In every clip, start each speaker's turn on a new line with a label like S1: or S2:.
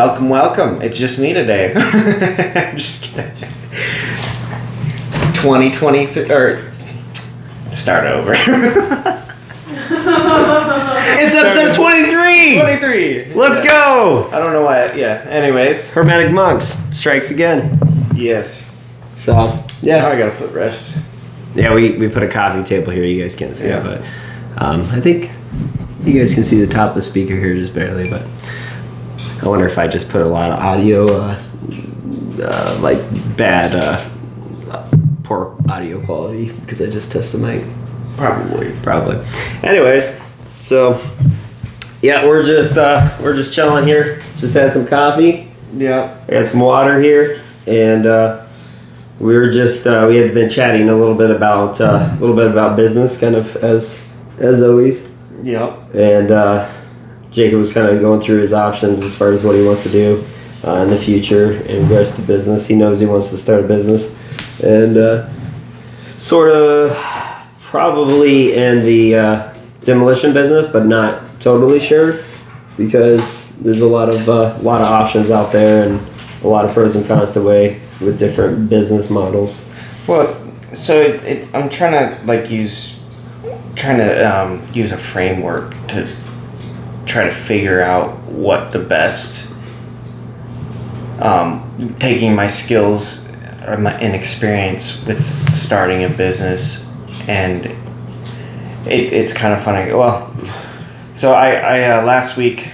S1: Welcome. It's just me today. Just kidding. 2023 or start over.
S2: It's episode 23.
S1: 23.
S2: Let's go.
S1: I don't know why. Yeah. Anyways,
S2: Hormetic Monks strikes again.
S1: yes.
S2: So
S1: Now
S2: yeah,
S1: I got a footrest.
S2: yeah. We put a coffee table here. You guys can't see
S1: Yeah.
S2: it, but I think you guys can see the top of the speaker here just barely. But I wonder if I just put a lot of audio, like bad, poor audio quality because I just touched the mic. Probably. Anyways, so yeah, we're just chilling here. Just had some coffee.
S1: Yeah.
S2: I got some water here, and we had been chatting a little bit about business, kind of as always.
S1: Yep.
S2: And Jacob was kind of going through his options as far as what he wants to do in the future in regards to business. He knows he wants to start a business, and sort of probably in the demolition business, but not totally sure because there's a lot of options out there and a lot of pros and cons to weigh with different business models.
S1: Well, so I'm trying to use a framework to try to figure out what the best, taking my skills and experience with starting a business, and it's kind of funny. Well, so I last week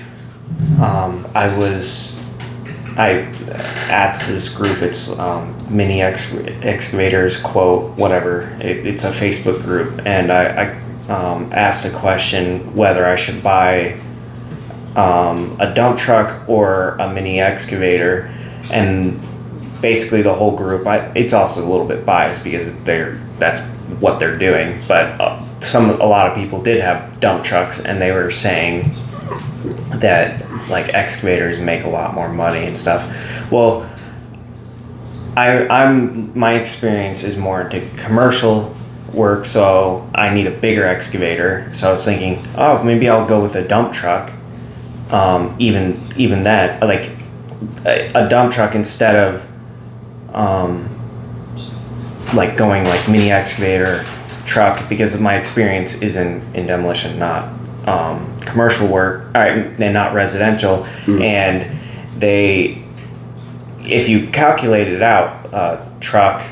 S1: I asked this group. It's mini excavators quote whatever. It's a Facebook group, and I asked a question whether I should buy a dump truck or a mini excavator, and basically the whole group. It's also a little bit biased because that's what they're doing, but a lot of people did have dump trucks, and they were saying that like excavators make a lot more money and stuff. Well, my experience is more into commercial work, so I need a bigger excavator. So I was thinking, oh, maybe I'll go with a dump truck. Even that, like a dump truck instead of like going like mini excavator truck, because of my experience is in demolition, not commercial work, and not residential. And if you calculate it out, a truck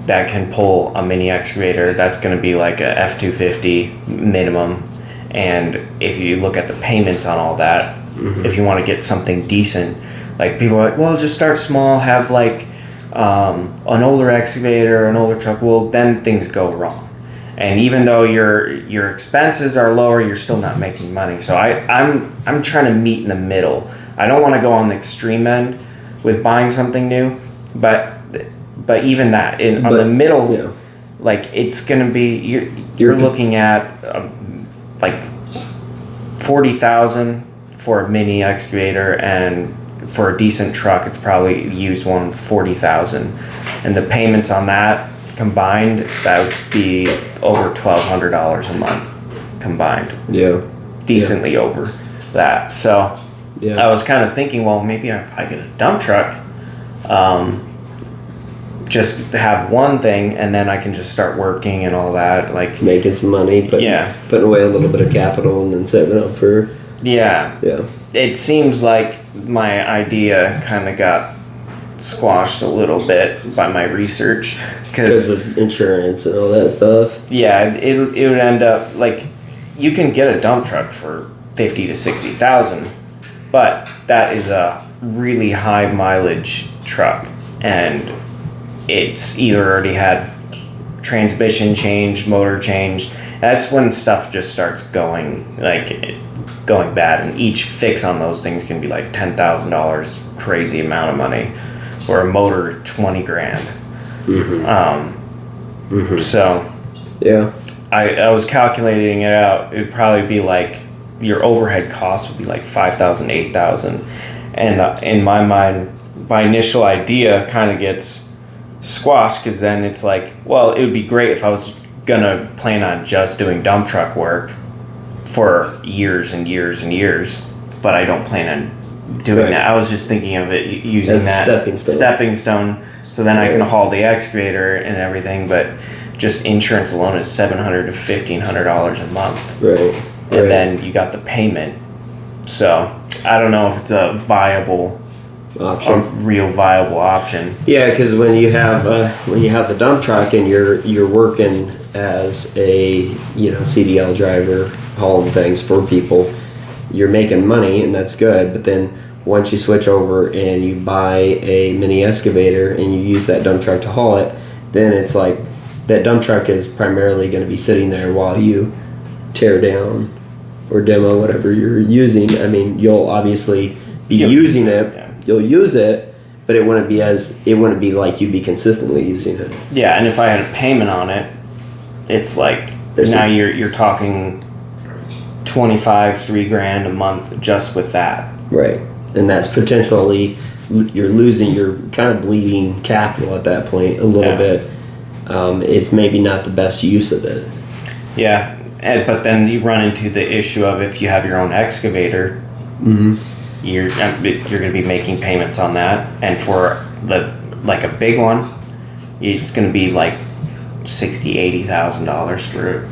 S1: that can pull a mini excavator, that's going to be like a F-250 minimum. And if you look at the payments on all that, if you want to get something decent, like people are like, well, just start small, have like an older excavator, an older truck. Well, then things go wrong. And even though your expenses are lower, you're still not making money. So I'm trying to meet in the middle. I don't want to go on the extreme end with buying something new, but even that on the middle, yeah. Like it's gonna be you're looking at like $40,000 for a mini excavator, and for a decent truck, it's probably used one $40,000, and the payments on that combined, that would be over $1,200 a month combined.
S2: Yeah,
S1: decently over that. So
S2: yeah.
S1: I was kind of thinking, well, maybe if I get a dump truck, just have one thing, and then I can just start working and all that, like
S2: making some money, but
S1: yeah,
S2: putting away a little bit of capital and then setting it up for
S1: yeah. It seems like my idea kind of got squashed a little bit by my research
S2: because of insurance and all that stuff.
S1: Yeah, it would end up like you can get a dump truck for $50,000 to $60,000, but that is a really high mileage truck, and it's either already had transmission changed, motor changed. That's when stuff just starts going bad, and each fix on those things can be like $10,000, crazy amount of money, or a motor $20,000. So
S2: yeah,
S1: I was calculating it out. It would probably be like your overhead cost would be like $5,000, $8,000, and in my mind, my initial idea kind of gets squashed, because then it's like, well, it would be great if I was gonna plan on just doing dump truck work for years and years and years, but I don't plan on doing
S2: Right.
S1: that. I was just thinking of it using
S2: As a
S1: that
S2: stepping stone.
S1: so then I can
S2: Right.
S1: haul the excavator and everything, but just insurance alone is $700 to $1,500 a month.
S2: Right.
S1: And then you got the payment. So I don't know if it's a real viable option.
S2: Yeah, because when you have the dump truck and you're working as a CDL driver hauling things for people, you're making money and that's good. But then once you switch over and you buy a mini excavator and you use that dump truck to haul it, then it's like that dump truck is primarily going to be sitting there while you tear down or demo whatever you're using. I mean, you'll obviously be using it.
S1: Yeah.
S2: You'll use it, but it wouldn't be like you'd be consistently using it.
S1: Yeah, and if I had a payment on it, it's like you're talking $3,000 a month just with that.
S2: Right, and that's potentially you're kind of bleeding capital at that point a little bit. It's maybe not the best use of it.
S1: Yeah, but then you run into the issue of if you have your own excavator, you're going to be making payments on that, and for a big one, it's going to be like $60,000-$80,000 for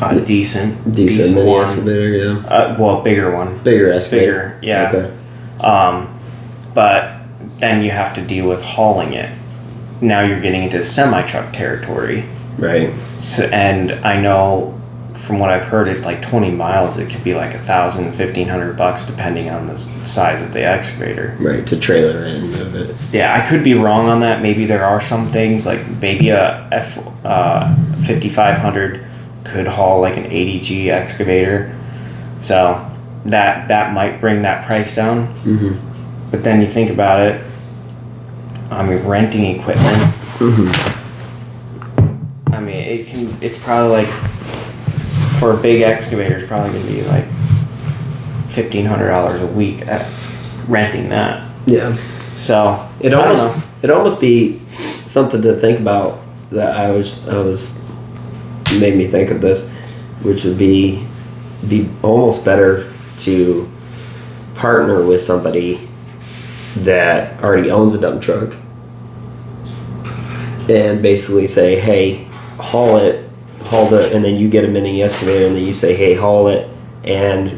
S1: a decent
S2: mini
S1: one.
S2: excavator, yeah.
S1: Bigger one.
S2: Bigger excavator.
S1: Bigger, yeah.
S2: Okay.
S1: But then you have to deal with hauling it. Now you're getting into semi-truck territory.
S2: Right.
S1: So, and I know from what I've heard, it's like 20 miles. It could be like $1,000, $1,500 depending on the size of the excavator.
S2: Right, to trailer in and move it.
S1: Yeah, I could be wrong on that. Maybe there are some things like maybe a 5500 could haul like an 80G excavator. So that might bring that price down.
S2: Mm-hmm.
S1: But then you think about it. I mean, renting equipment.
S2: Mm-hmm.
S1: I mean, it's probably like, for a big excavator, it's probably going to be like $1,500 a week at renting that.
S2: Yeah.
S1: So
S2: It'd almost be something to think about that I was made me think of this, which would be almost better to partner with somebody that already owns a dump truck and basically say, hey, haul and then you get a mini excavator and then you say, hey, haul it and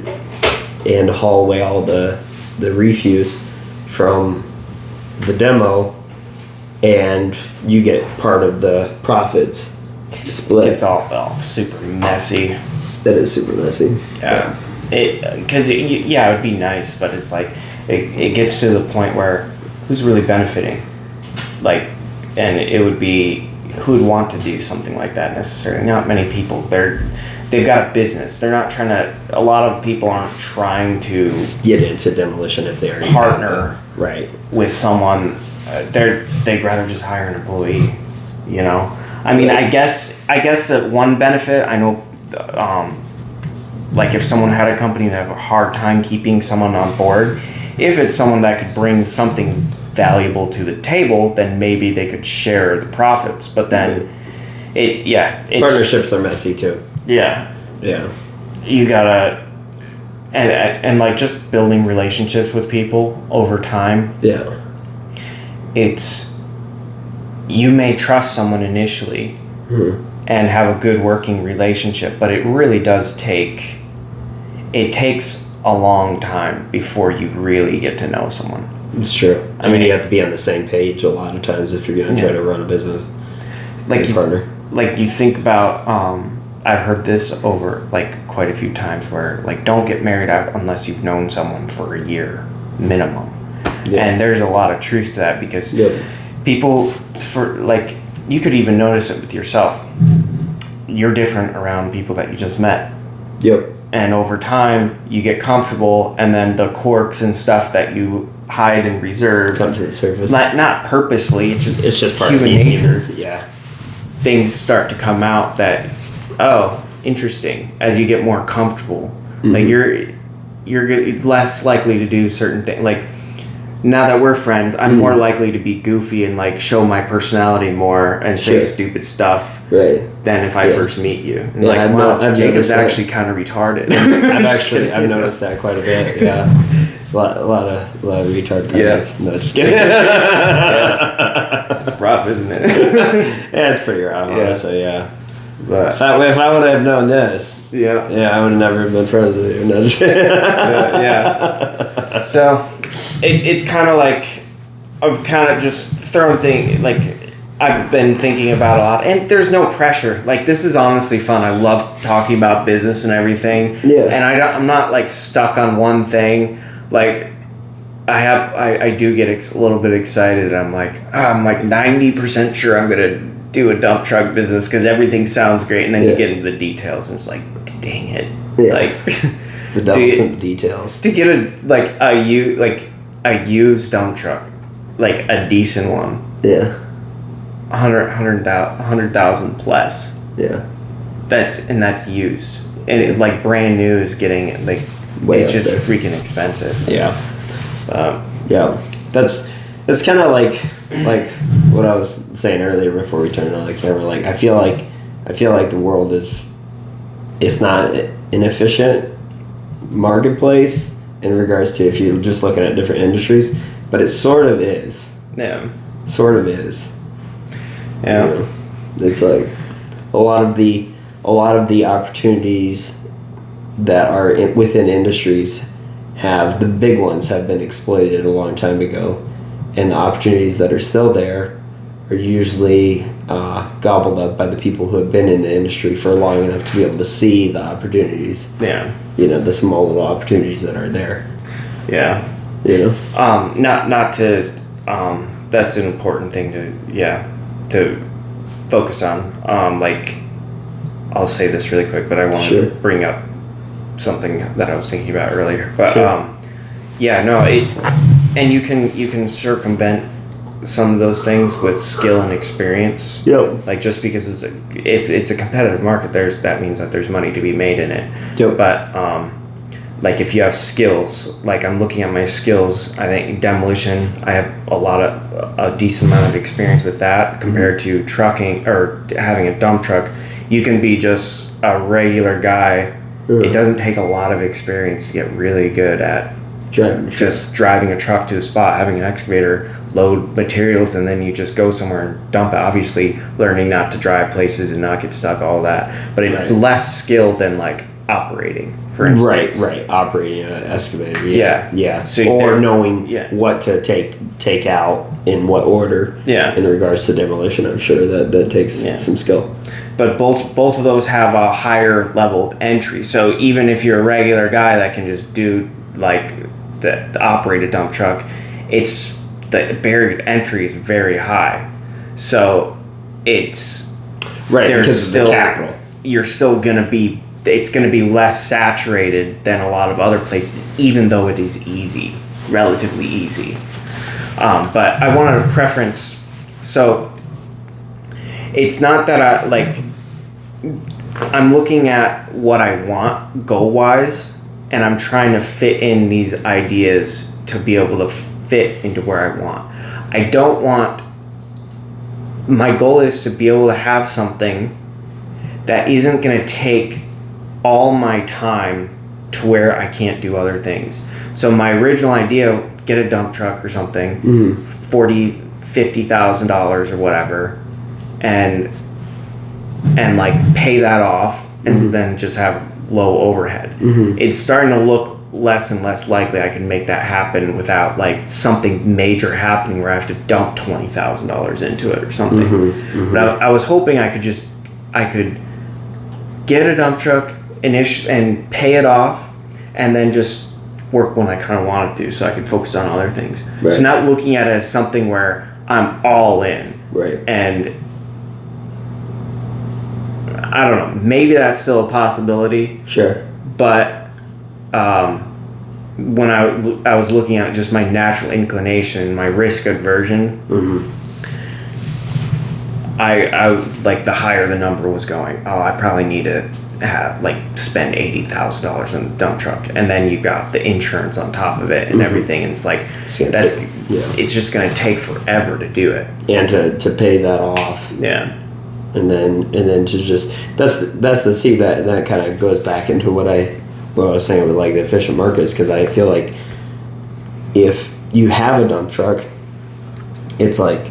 S2: haul away all the refuse from the demo and you get part of the profits split.
S1: It's all super messy.
S2: That is super messy.
S1: Yeah. It would be nice, but it's like it gets to the point where who's really benefiting? Like, and it would be who would want to do something like that necessarily? Not many people. They've got a business. They're not trying to. A lot of people aren't trying to
S2: get into demolition if they already
S1: partner
S2: right
S1: with someone. They'd rather just hire an employee. You know. I mean, I guess that one benefit I know. Like if someone had a company that have a hard time keeping someone on board, if it's someone that could bring something valuable to the table, then maybe they could share the profits. But then,
S2: partnerships are messy too.
S1: Yeah.
S2: Yeah.
S1: You gotta, and like just building relationships with people over time.
S2: Yeah.
S1: You may trust someone initially and have a good working relationship, but it really does takes a long time before you really get to know someone.
S2: It's true. I mean, you have to be on the same page a lot of times if you're going to try to run a business. Partner.
S1: Like you think about, I've heard this over like quite a few times where like don't get married out unless you've known someone for a year minimum. Yeah. And there's a lot of truth to that because people you could even notice it with yourself. You're different around people that you just met.
S2: Yep.
S1: And over time you get comfortable and then the quirks and stuff that you hide and reserve
S2: come to the surface.
S1: Not purposely, it's just part
S2: human
S1: of nature.
S2: Yeah.
S1: Things start to come out that, oh, interesting, as you get more comfortable. Mm-hmm. Like you're less likely to do certain things. Like now that we're friends, I'm more likely to be goofy and like show my personality more and say stupid stuff than if I first meet you. And like, wow, Jacob's actually kind of retarded.
S2: I've noticed that quite a bit. Yeah, a lot of retard comments. No, just kidding.
S1: It's rough, isn't it?
S2: Yeah, it's pretty rough. Honestly, yeah. But if I would have known this, I would have never been friends with you. No, just kidding.
S1: Yeah. So it's kind of like I've kind of just thrown things like I've been thinking about a lot, and there's no pressure. Like, this is honestly fun. I love talking about business and everything.
S2: Yeah.
S1: And I'm not like stuck on one thing. Like, I do get a little bit excited. I'm like 90% sure I'm gonna do a dump truck business because everything sounds great, and then you get into the details, and it's like, dang it, like
S2: the devil's in the details.
S1: To get a used dump truck, like a decent one, 100,000 plus.
S2: Yeah,
S1: that's used, and it, like brand new is getting like it's just freaking expensive.
S2: Yeah. That's kind of like what I was saying earlier before we turned on the camera. Like, I feel like the world it's not an efficient marketplace in regards to if you're just looking at different industries, but it sort of is.
S1: Yeah.
S2: Sort of is.
S1: Yeah.
S2: You know, it's like a lot of the opportunities that are within industries the big ones have been exploited a long time ago, and the opportunities that are still there are usually gobbled up by the people who have been in the industry for long enough to be able to see the opportunities.
S1: Yeah.
S2: The small little opportunities that are there.
S1: Yeah. Not to that's an important thing to focus on. Like, I'll say this really quick, but I want to bring up something that I was thinking about earlier. But and you can circumvent some of those things with skill and experience.
S2: Yep.
S1: Like, just because if it's a competitive market, that means that there's money to be made in it.
S2: Yep.
S1: But like, if you have skills, like I'm looking at my skills, I think demolition, I have a decent amount of experience with that compared to trucking or having a dump truck. You can be just a regular guy. It doesn't take a lot of experience to get really good at driving a truck to a spot, having an excavator load materials, and then you just go somewhere and dump it. Obviously, learning not to drive places and not get stuck, all that. But it's less skilled than like operating, for instance.
S2: Right. Operating an excavator.
S1: Yeah.
S2: So knowing what to take out in what order.
S1: Yeah.
S2: In regards to demolition, I'm sure that takes some skill.
S1: But both of those have a higher level of entry. So even if you're a regular guy that can just do like the operate a dump truck, the barrier to entry is very high. So it's
S2: because of the capital.
S1: You're still gonna be. It's gonna be less saturated than a lot of other places, even though it is relatively easy. But I wanted a preference. So it's not that I'm looking at what I want goal-wise, and I'm trying to fit in these ideas to be able to fit into where I want. My goal is to be able to have something that isn't going to take all my time to where I can't do other things. So my original idea, get a dump truck or something, $40,000, $50,000 or whatever, and like pay that off, and then just have low overhead. It's starting to look less and less likely I can make that happen without like something major happening where I have to dump $20,000 into it or something. But I was hoping I could get a dump truck and pay it off, and then just work when I kind of wanted to, so I could focus on other things. So not looking at it as something where I'm all in. And I don't know, maybe that's still a possibility.
S2: Sure.
S1: But when I was looking at just my natural inclination, my risk aversion, I like the higher the number was going, I probably need to spend $80,000 on a dump truck, and then you got the insurance on top of it and everything. And it's like it's just gonna take forever to do it,
S2: and to pay that off.
S1: Yeah.
S2: And then to just that kind of goes back into what I was saying with like the efficient markets, because I feel like if you have a dump truck, it's like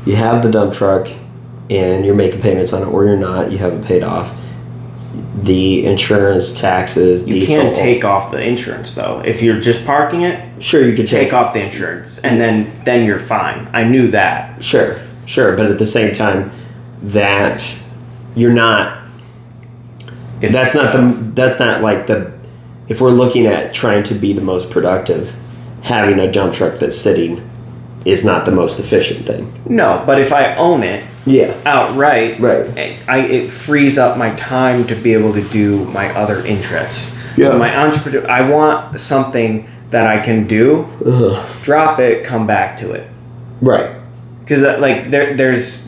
S2: you have the dump truck and you're making payments on it, or you're not, you have it paid off. The insurance, taxes,
S1: you can't take off the insurance though. If you're just parking it,
S2: sure, you could
S1: take off the insurance, and then you're fine. I knew that.
S2: Sure, but at the same time, that you're not. That's not like the. If we're looking at trying to be the most productive, having a dump truck that's sitting is not the most efficient thing.
S1: No, but if I own it, outright,
S2: right,
S1: it frees up my time to be able to do my other interests.
S2: Yeah.
S1: So my entrepreneur, I want something that I can do, drop it, come back to it.
S2: Right.
S1: Because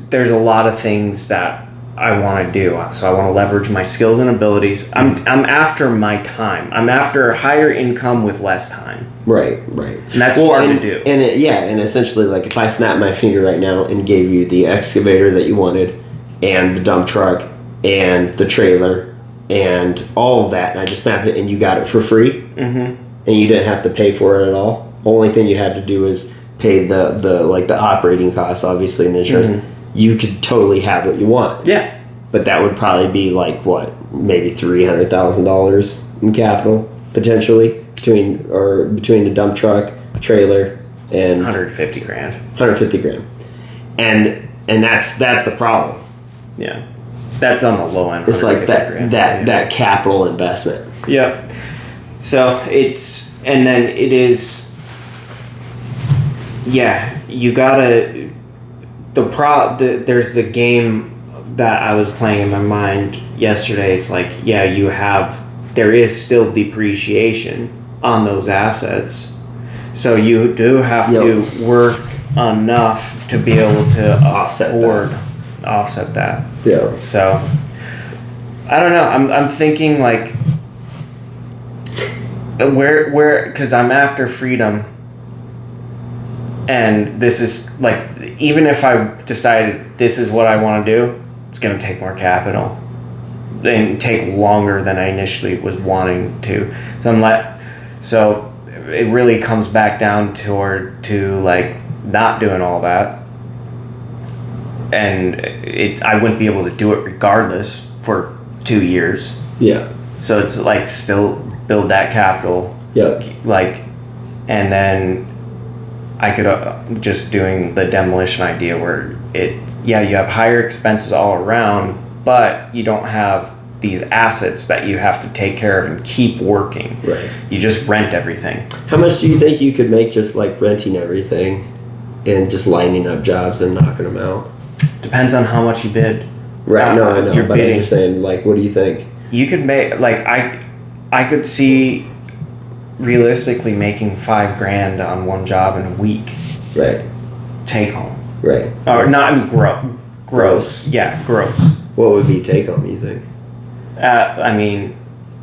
S1: there's a lot of things that I want to do. So I want to leverage my skills and abilities. I'm after my time. I'm after higher income with less time.
S2: Right.
S1: And that's hard to do.
S2: And essentially, like if I snap my finger right now and gave you the excavator that you wanted, and the dump truck, and the trailer, and all of that, and I just snapped it and you got it for free, and you didn't have to pay for it at all. Only thing you had to do is pay the operating costs, obviously, and the insurance. You could totally have what you want.
S1: Yeah.
S2: But that would probably be like what, maybe $300,000 in capital potentially between the dump truck, trailer, and $150,000. And that's the problem.
S1: Yeah. That's on the low end.
S2: It's like that capital investment.
S1: Yeah. So it is. Yeah, you gotta. There's the game that I was playing in my mind yesterday. It's like, there is still depreciation on those assets, so you do have to work enough to be able to offset that.
S2: Yeah.
S1: So I don't know. I'm thinking like where because I'm after freedom. And this is like, even if I decided this is what I want to do, it's going to take more capital and take longer than I initially was wanting to. So it really comes back down to like not doing all that. And I wouldn't be able to do it regardless for 2 years.
S2: Yeah.
S1: So it's like still build that capital.
S2: Yeah.
S1: And then I could just doing the demolition idea where you have higher expenses all around, but you don't have these assets that you have to take care of and keep working.
S2: Right.
S1: You just rent everything.
S2: How much do you think you could make just like renting everything and just lining up jobs and knocking them out?
S1: Depends on how much you bid.
S2: Right. No, I know. But bidding. I'm just saying, like, what do you think?
S1: You could make I could see realistically making $5,000 on one job in a week.
S2: Right.
S1: Take home.
S2: Right.
S1: Or not gross. Yeah, gross.
S2: What would be take home, you think?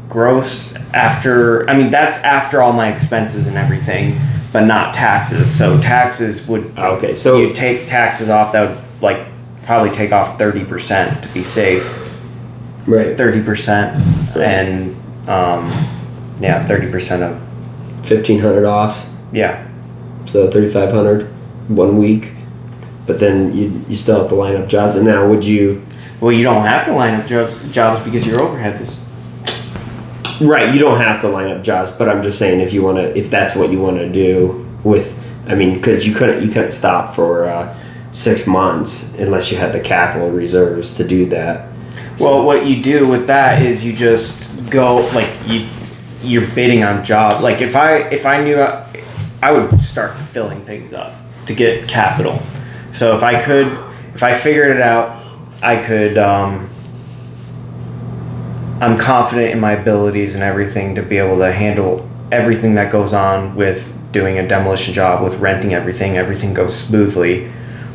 S1: Gross after. That's after all my expenses and everything, but not taxes. So taxes would.
S2: Okay, so
S1: you take taxes off. That would probably take off 30% to be safe.
S2: Right.
S1: 30%, right. And 30% of
S2: $1,500 off.
S1: Yeah.
S2: So $3,500 1 week, but then you still have to line up jobs. And now would you?
S1: Well, you don't have to line up jobs because your overhead is.
S2: Right, you don't have to line up jobs, but I'm just saying if that's what you want to do because you couldn't stop for 6 months unless you had the capital reserves to do that.
S1: Well, what you do with that is you just go you're bidding on job. Like if I knew I would start filling things up to get capital. So if I figured it out, I could. I'm confident in my abilities and everything to be able to handle everything that goes on with doing a demolition job, with renting everything goes smoothly.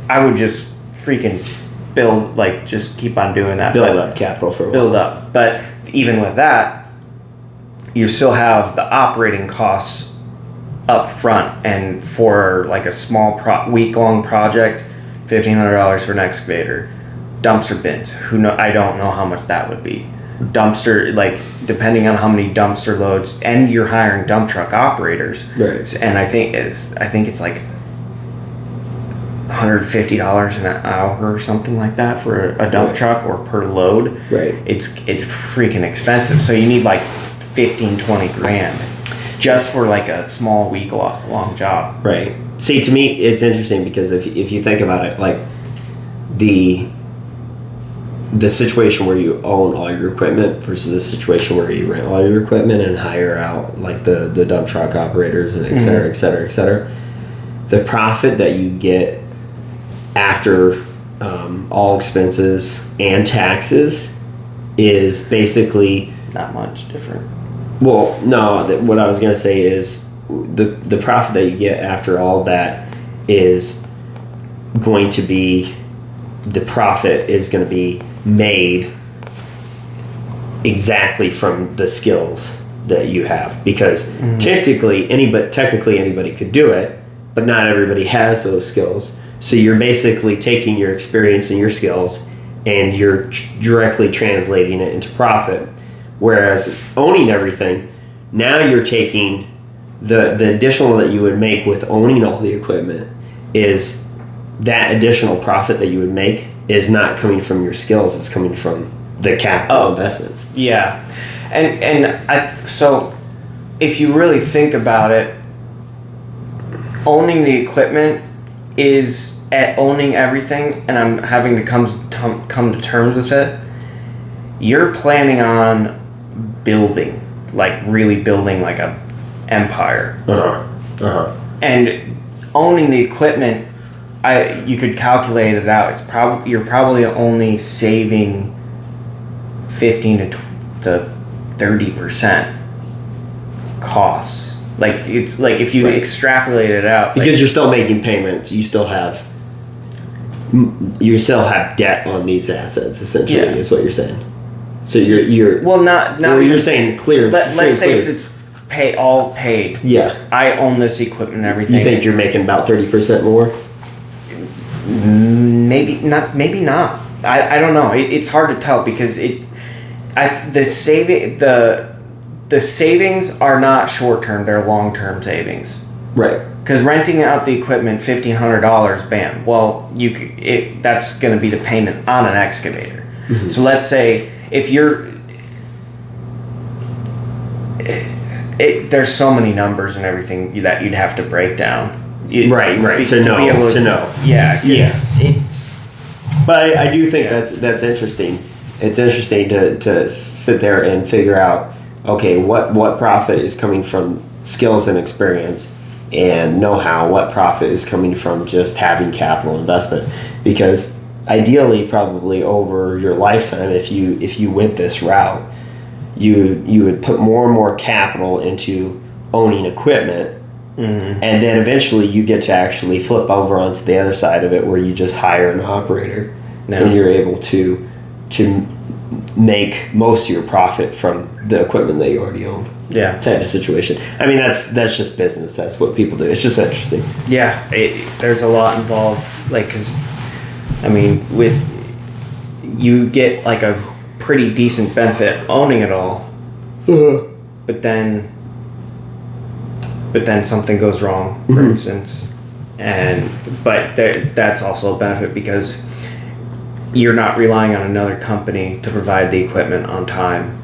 S1: I would just freaking build, just keep on doing that.
S2: Build up capital for a while.
S1: Build up. But even with that, you still have the operating costs up front, and for like a small week-long project, $1,500 for an excavator. Dumpster bins, I don't know how much that would be. Dumpster, like, depending on how many dumpster loads, and you're hiring dump truck operators.
S2: Right.
S1: And I think it's like $150 an hour or something like that for a dump truck, or per load.
S2: Right.
S1: It's freaking expensive. So you need like 15, 20 grand just for like a small week long job.
S2: Right. See, to me, it's interesting because if you think about it, like the situation where you own all your equipment versus the situation where you rent all your equipment and hire out like the dump truck operators and et cetera, et cetera, et cetera, the profit that you get after all expenses and taxes is basically
S1: not much different.
S2: Well, no, what I was going to say is the profit that you get after all that is going to be, the profit is going to be made exactly from the skills that you have, because technically anybody could do it, but not everybody has those skills. So you're basically taking your experience and your skills and you're directly translating it into profit. Whereas owning everything, now you're taking the additional that you would make with owning all the equipment, is that additional profit that you would make is not coming from your skills, it's coming from the capital investments.
S1: Yeah. So if you really think about it, owning the equipment is at owning everything, and I'm having to come to terms with it. You're planning on building, like really building like a empire. And owning the equipment, you could calculate it out. You're probably only saving 15 to 30% costs. Like, it's like if you extrapolate it out,
S2: because
S1: like,
S2: you're still making payments, you still have debt on these assets, essentially, is what you're saying. So you're
S1: well, not
S2: or you're saying clear.
S1: Let's say if it's all paid.
S2: Yeah.
S1: I own this equipment and everything.
S2: You think you're making about 30% more?
S1: Maybe not. Maybe not. I don't know. It's hard to tell because the savings are not short term. They're long term savings.
S2: Right.
S1: Because renting out the equipment, $1,500, bam. Well, that's going to be the payment on an excavator. Mm-hmm. So let's say if there's so many numbers and everything that you'd have to break down.
S2: Right. To know.
S1: Yeah.
S2: It's. But I do think that's interesting. It's interesting to sit there and figure out, okay, what profit is coming from skills and experience and know-how, what profit is coming from just having capital investment. Because ideally, probably over your lifetime, if you went this route, you would put more and more capital into owning equipment, and then eventually you get to actually flip over onto the other side of it, where you just hire an operator, and you're able to make most of your profit from the equipment that you already own.
S1: Yeah,
S2: type of situation. I mean, that's just business. That's what people do. It's just interesting.
S1: Yeah, there's a lot involved. Like, cause I mean, you get like a pretty decent benefit owning it all, but then something goes wrong, for instance, but that's also a benefit because you're not relying on another company to provide the equipment on time,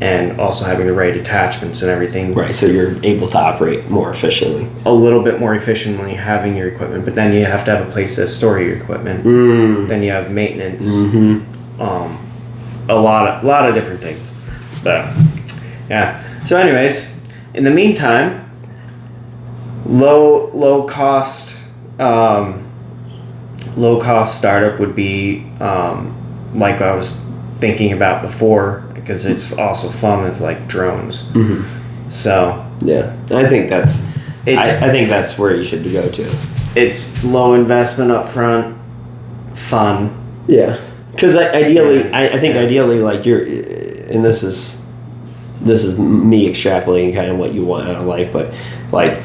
S1: and also having the right attachments and everything.
S2: Right, so you're able to operate more efficiently.
S1: A little bit more efficiently having your equipment, but then you have to have a place to store your equipment. Then you have maintenance. A lot of different things. But yeah. So anyways, in the meantime, low cost startup would be like I was thinking about before, because it's also fun, is like drones. So
S2: yeah, I think that's where you should go to.
S1: It's low investment up front, fun.
S2: Yeah, because ideally, I think ideally, like and this is me extrapolating kind of what you want out of life, but like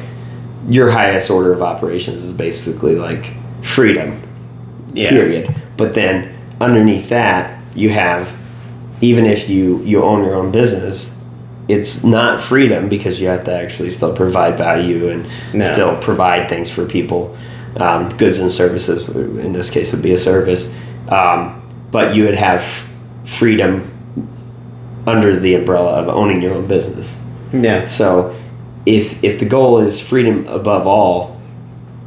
S2: your highest order of operations is basically like freedom, period. But then underneath that, you have, even if you own your own business, it's not freedom because you have to actually still provide value and still provide things for people, goods and services. In this case, would be a service, but you would have freedom under the umbrella of owning your own business. Yeah. So if the goal is freedom above all,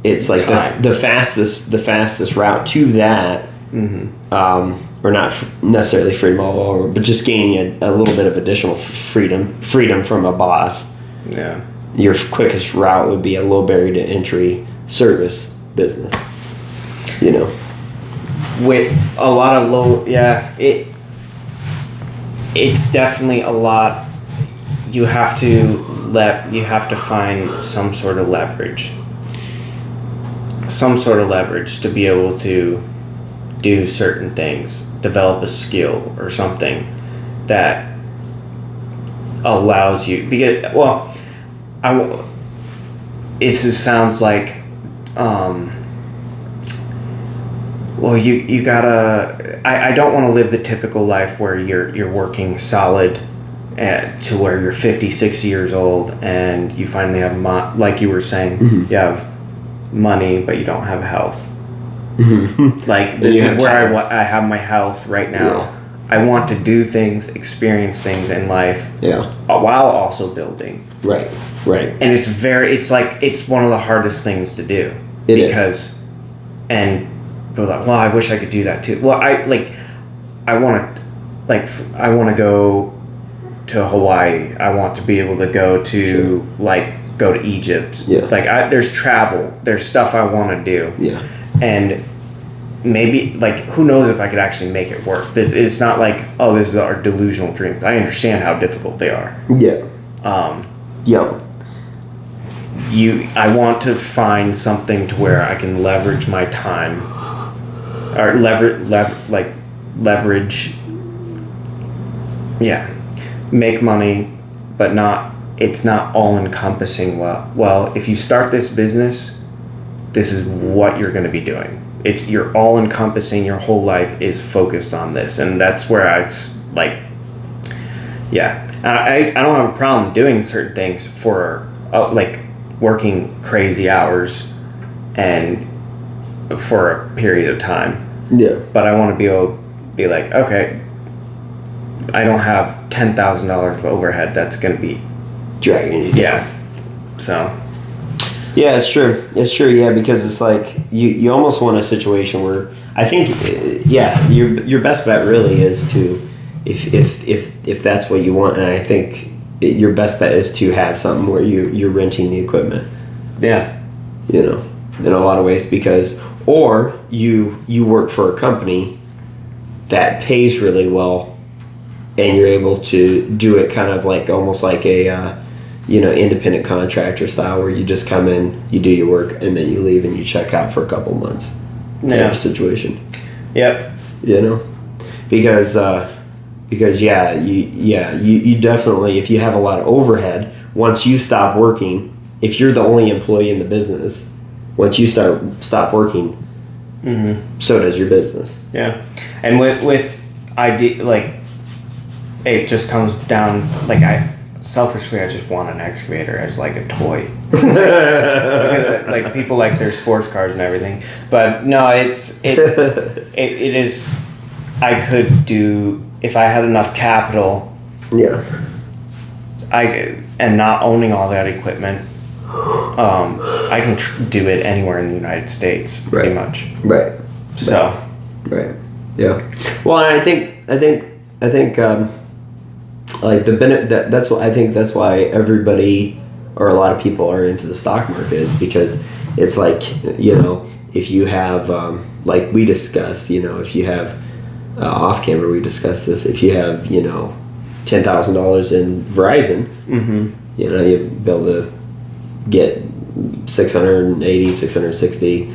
S2: it's like the fastest route to that, or not necessarily freedom above all, but just gaining a little bit of additional freedom from a boss. Yeah. Your quickest route would be a low barrier to entry service business. You know.
S1: With a lot of it's definitely a lot. You have to find some sort of leverage to be able to do certain things, develop a skill or something that allows you, because it sounds like you gotta. I don't want to live the typical life where you're working solid to where you're 50, 60 years old and you finally have like you were saying, you have money but you don't have health. Like this is where I have my health right now. Yeah. I want to do things, experience things in life, while also building. Right. And it's one of the hardest things to do. And people are like, well, I wish I could do that too. Well, I want to go to Hawaii. I want to be able to go to go to Egypt. Yeah. There's travel. There's stuff I want to do. Yeah. And maybe who knows if I could actually make it work. It's not like, oh, this is our delusional dreams. I understand how difficult they are. Yeah. I want to find something to where I can leverage my time, or leverage. Yeah, make money, but it's not all encompassing. Well, if you start this business, this is what you're going to be doing. You're all encompassing. Your whole life is focused on this, and that's where I don't have a problem doing certain things for working crazy hours and for a period of time. Yeah. But I want to be able to be like, okay, I don't have $10,000 of overhead that's going to be
S2: dragging you down.
S1: Yeah. So.
S2: Yeah, it's true. Yeah, because it's like you almost want a situation where I think your best bet really is to if that's what you want, and I think your best bet is to have something where you're renting the equipment. Yeah. You know, in a lot of ways, or you work for a company that pays really well and you're able to do it kind of almost like a independent contractor style, where you just come in, you do your work, and then you leave and you check out for a couple months. Kind of situation. Yep. You know, because you definitely, if you have a lot of overhead, once you stop working, if you're the only employee in the business, once you stop working, so does your business. Yeah. And with it just comes down, selfishly, I just want an excavator as a toy. People like their sports cars and everything, but no, it is. I could do, if I had enough capital. Yeah. And not owning all that equipment, I can do it anywhere in the United States, pretty much. Right. So. Right. Yeah. Well, and I think. That's what I think. That's why everybody, or a lot of people, are into the stock market, is because it's if you have we discussed, if you have off camera, we discussed this. If you have $10,000 in Verizon, you'll be able to get 680, 660.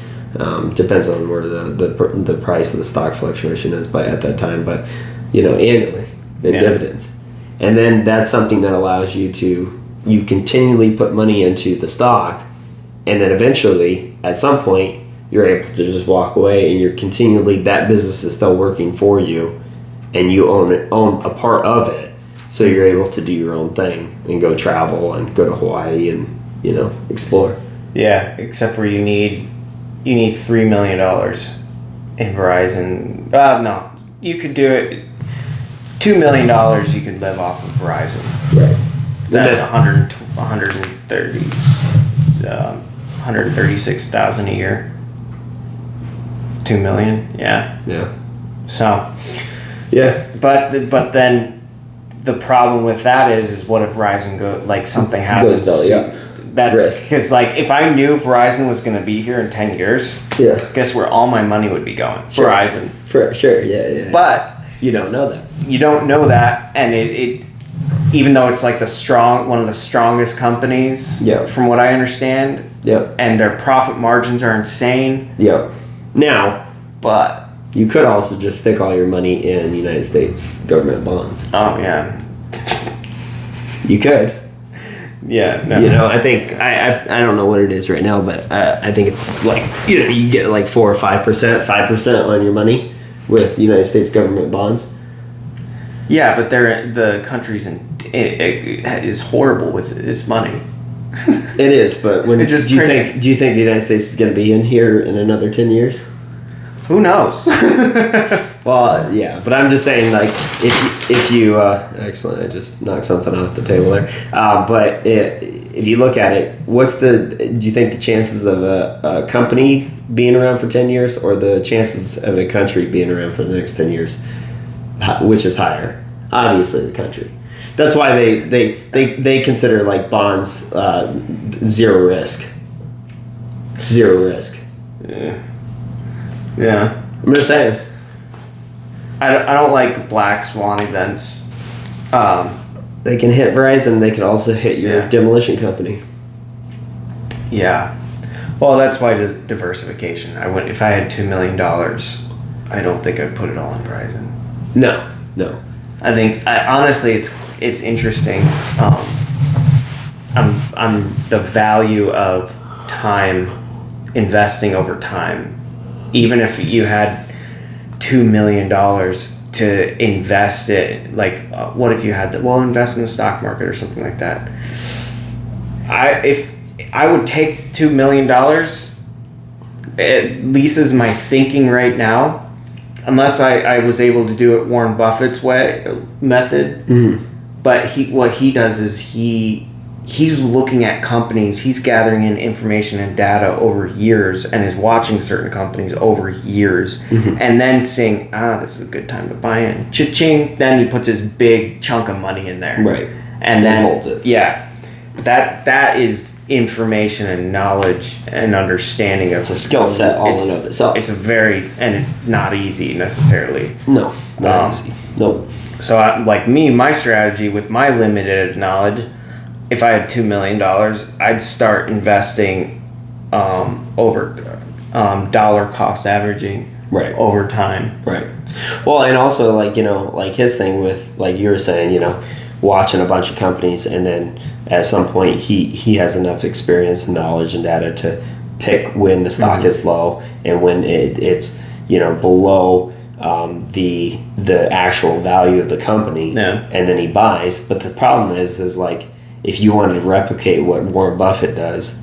S2: Depends on where the price of the stock fluctuation is at that time, but annually. in dividends. And then that's something that allows you continually put money into the stock, and then eventually, at some point, you're able to just walk away, and that business is still working for you, and you own a part of it, so you're able to do your own thing and go travel and go to Hawaii and explore.
S1: Yeah, except for you need $3 million in Verizon. No, you could do it. $2 million you could live off of Verizon.
S2: Right.
S1: That's 136,000 a year. 2 million. Yeah.
S2: Yeah.
S1: So.
S2: Yeah.
S1: But then the problem with that is what if Verizon something happens?
S2: Goes belly up.
S1: That
S2: risk.
S1: Because if I knew Verizon was going to be here in 10 years, guess where all my money would be going?
S2: Sure.
S1: Verizon.
S2: For sure. Yeah.
S1: But
S2: you don't know that.
S1: You don't know that, and it even though it's like one of the strongest companies, from what I understand, and their profit margins are insane.
S2: Now,
S1: but
S2: you could also just stick all your money in United States government bonds.
S1: Oh yeah,
S2: you could.
S1: Yeah, no.
S2: I think I don't know what it is right now, but I think it's like you get like 4 or 5% on your money with United States government bonds.
S1: Yeah, but the country's it is horrible with its money.
S2: It is, but do you think the United States is going to be in here in another 10 years?
S1: Who knows?
S2: Well, yeah, but I'm just saying, like, if you excellent, I just knocked something off the table there. But if you look at it, do you think the chances of a company being around for 10 years or the chances of a country being around for the next 10 years, which is higher? Obviously, the country. That's why they consider like bonds zero risk. Zero risk.
S1: Yeah.
S2: I'm just saying.
S1: I don't like black swan events.
S2: They can hit Verizon. They can also hit your demolition company.
S1: Yeah. Well, that's why the diversification. If I had $2 million, I don't think I'd put it all in Verizon.
S2: No.
S1: I think honestly, it's interesting. I'm the value of time, investing over time. Even if you had $2 million to invest it, what if you had invest in the stock market or something like that? If I would take $2 million, at least is my thinking right now, unless I was able to do it Warren Buffett's method. Mm-hmm. But what he does is he's looking at companies, he's gathering in information and data over years and is watching certain companies over years, and then saying, this is a good time to buy in. Cha-ching, then he puts his big chunk of money in there.
S2: Right.
S1: And then
S2: holds it.
S1: Yeah. That is information and knowledge and understanding of...
S2: It's a skill set all in of itself.
S1: It's and it's not easy necessarily.
S2: No, not easy. Nope.
S1: So my strategy with my limited knowledge, if I had $2 million, I'd start investing over dollar cost averaging over time. Right.
S2: Well, and also his thing with, like you were saying, watching a bunch of companies, and then at some point he has enough experience and knowledge and data to pick when the stock is low and when it's below the actual value of the company, and then he buys. But the problem is if you wanted to replicate what Warren Buffett does,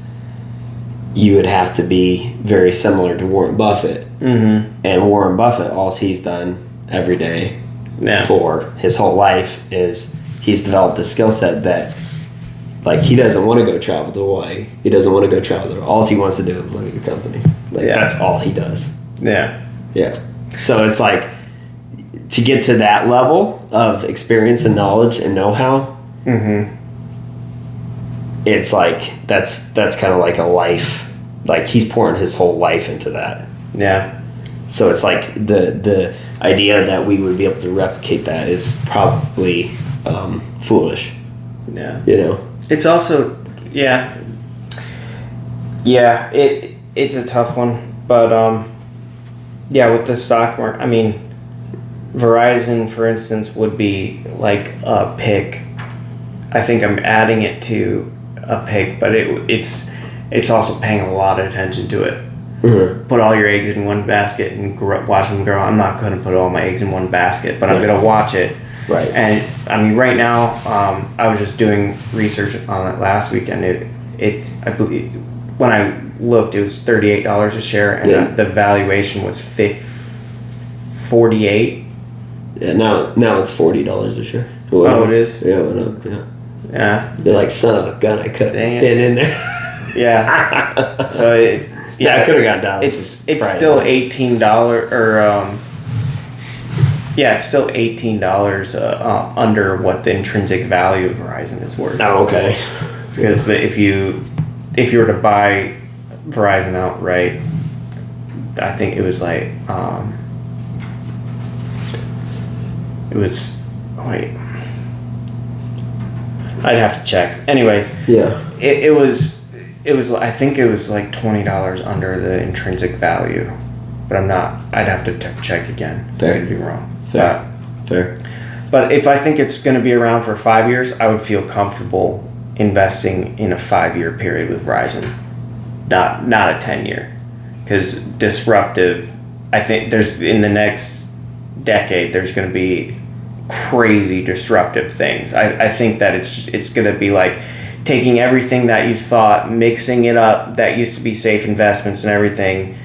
S2: you would have to be very similar to Warren Buffett. Mm-hmm. And Warren Buffett, all he's done every day for his whole life is he's developed a skill set that, he doesn't want to go travel to Hawaii. He doesn't want to go travel there. All he wants to do is look at the companies. That's all he does. Yeah. Yeah. So it's to get to that level of experience and knowledge and know-how, it's that's kind of like a life. He's pouring his whole life into that. Yeah. So it's the idea that we would be able to replicate that is probably foolish. Yeah.
S1: It's also it's a tough one, but with the stock market, Verizon, for instance, would be like a pick. I think I'm adding it to a pick, but it's also paying a lot of attention to it.
S2: Mm-hmm.
S1: Put all your eggs in one basket and watch them grow. I'm not going to put all my eggs in one basket, but I'm going to watch it.
S2: Right.
S1: And I mean, right now, I was just doing research on it last week, and I believe when I looked, it was $38 a share, and the valuation was $48.
S2: Yeah. Now it's $40 a share.
S1: Oh, it is.
S2: Yeah. Went up. Yeah.
S1: Yeah.
S2: You're like, son of a gun! I could have been in there.
S1: Yeah. So
S2: I could have got down.
S1: It's still $18 or it's still $18 under what the intrinsic value of Verizon is worth.
S2: Oh, okay.
S1: Because if you were to buy Verizon outright, I think it was like I'd have to check. Anyways, it was I think it was like $20 under the intrinsic value, but I'm not. I'd have to check again.
S2: Fair.
S1: I'd be wrong.
S2: Fair.
S1: But if I think it's going to be around for 5 years, I would feel comfortable investing in a 5-year period with Verizon, not a 10-year, because disruptive. I think there's in the next decade there's going to be crazy disruptive things. I think that it's going to be like taking everything that you thought, mixing it up that used to be safe investments and everything,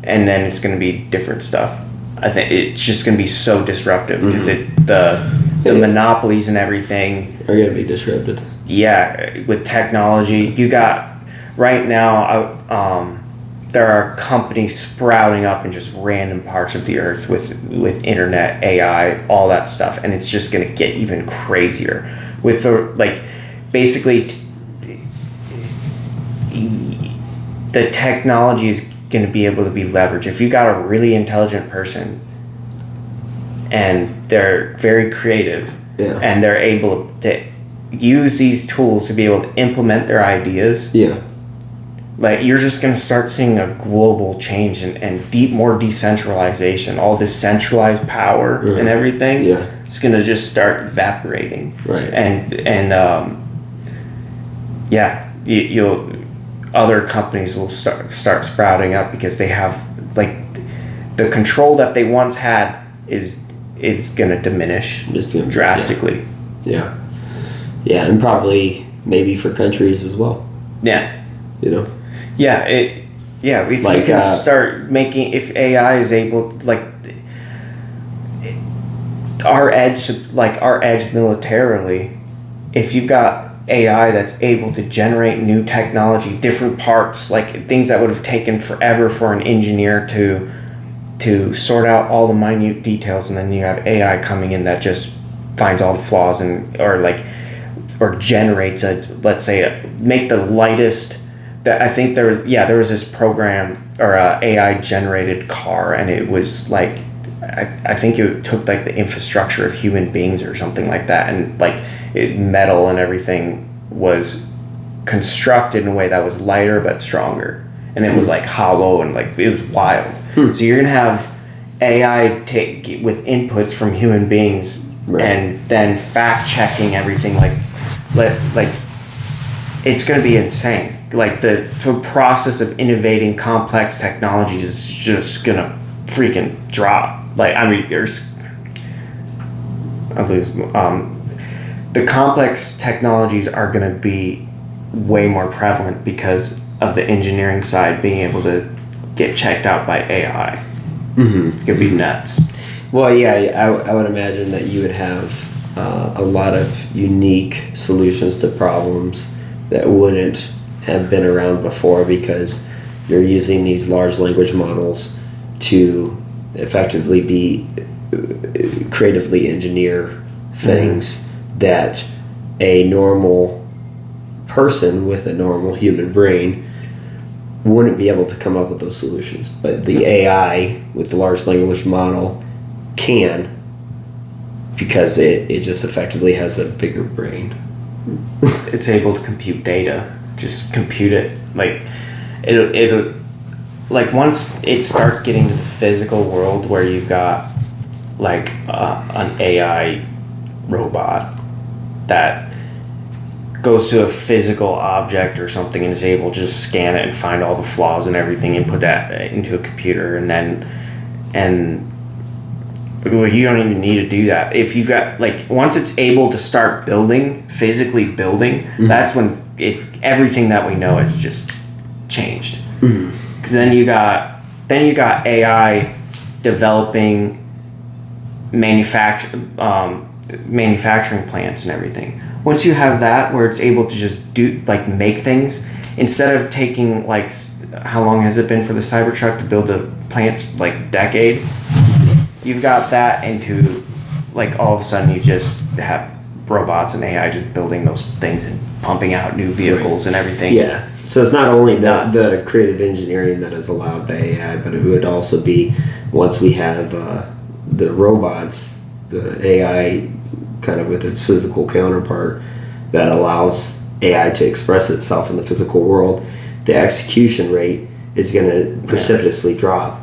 S1: and then it's going to be different stuff. I think it's just going to be so disruptive because the monopolies and everything
S2: are going to be disrupted.
S1: Yeah, with technology, you got right now. There are companies sprouting up in just random parts of the earth with internet, AI, all that stuff, and it's just going to get even crazier with basically the technology is going to be able to be leveraged. If you got a really intelligent person and they're very creative and they're able to use these tools to be able to implement their ideas, like you're just going to start seeing a global change and more decentralization. All this centralized power and everything, it's going to just start evaporating.
S2: Right.
S1: You'll other companies will start sprouting up because they have like the control that they once had is going to diminish drastically.
S2: Yeah, and probably maybe for countries as well.
S1: Yeah. If
S2: like,
S1: you can start making, if AI is able, like our edge militarily, if you've got AI that's able to generate new technology, different parts, like things that would have taken forever for an engineer to sort out all the minute details, and then you have AI coming in that just finds all the flaws or generates make the lightest. That I think there was this program or AI generated car, and it was like I think it took like the infrastructure of human beings or something like that, and like metal and everything was constructed in a way that was lighter but stronger, and it was like hollow and like it was wild. So you're gonna have AI take with inputs from human beings and then fact checking everything like it's gonna be insane. Like the process of innovating complex technologies is just gonna freaking drop. Like the complex technologies are gonna be way more prevalent because of the engineering side being able to get checked out by AI. It's gonna be nuts.
S2: Well, I would imagine that you would have a lot of unique solutions to problems that wouldn't have been around before, because you're using these large language models to effectively be creatively engineer things that a normal person with a normal human brain wouldn't be able to come up with those solutions. But the AI with the large language model can, because it just effectively has a bigger brain.
S1: It's able to compute data. Just compute it. Like it'll like once it starts getting to the physical world where you've got like an AI robot that goes to a physical object or something and is able to just scan it and find all the flaws and everything and put that into a computer, and well, you don't even need to do that. If you've got, like, once it's able to start physically building, that's when it's everything that we know is just changed. Because then you got AI developing manufacturing plants and everything. Once you have that, where it's able to just make things, instead of taking, like, how long has it been for the Cybertruck to build a plant? Like, decade. You've got that into, like, all of a sudden you just have robots and AI just building those things and pumping out new vehicles and everything.
S2: Yeah. So it's not only the creative engineering that is allowed by AI, but it would also be, once we have the robots, the AI kind of with its physical counterpart that allows AI to express itself in the physical world, the execution rate is going to precipitously drop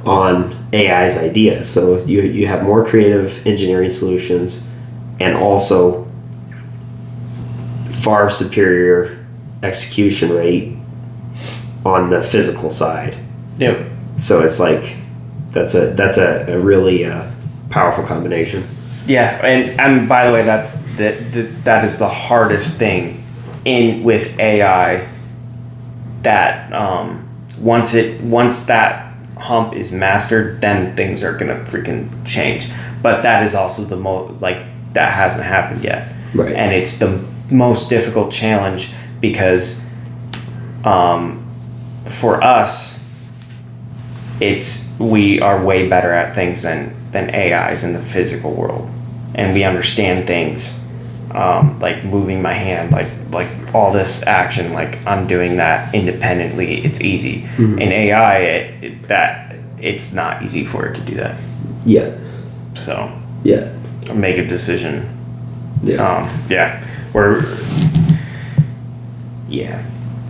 S2: on AI's ideas. So you have more creative engineering solutions and also far superior execution rate on the physical side.
S1: Yep.
S2: So it's like that's a really powerful combination. Yeah,
S1: and by the way, that is the hardest thing with AI. That once that hump is mastered, then things are gonna freaking change. But that is also the most, like, that hasn't happened yet,
S2: right?
S1: And it's the most difficult challenge because for us, we are way better at things than AIs in the physical world, and we understand things, like moving my hand, like all this action, like I'm doing that independently. It's easy. In AI, it's not easy for it to do that.
S2: Yeah.
S1: So
S2: yeah,
S1: make a decision.
S2: Yeah.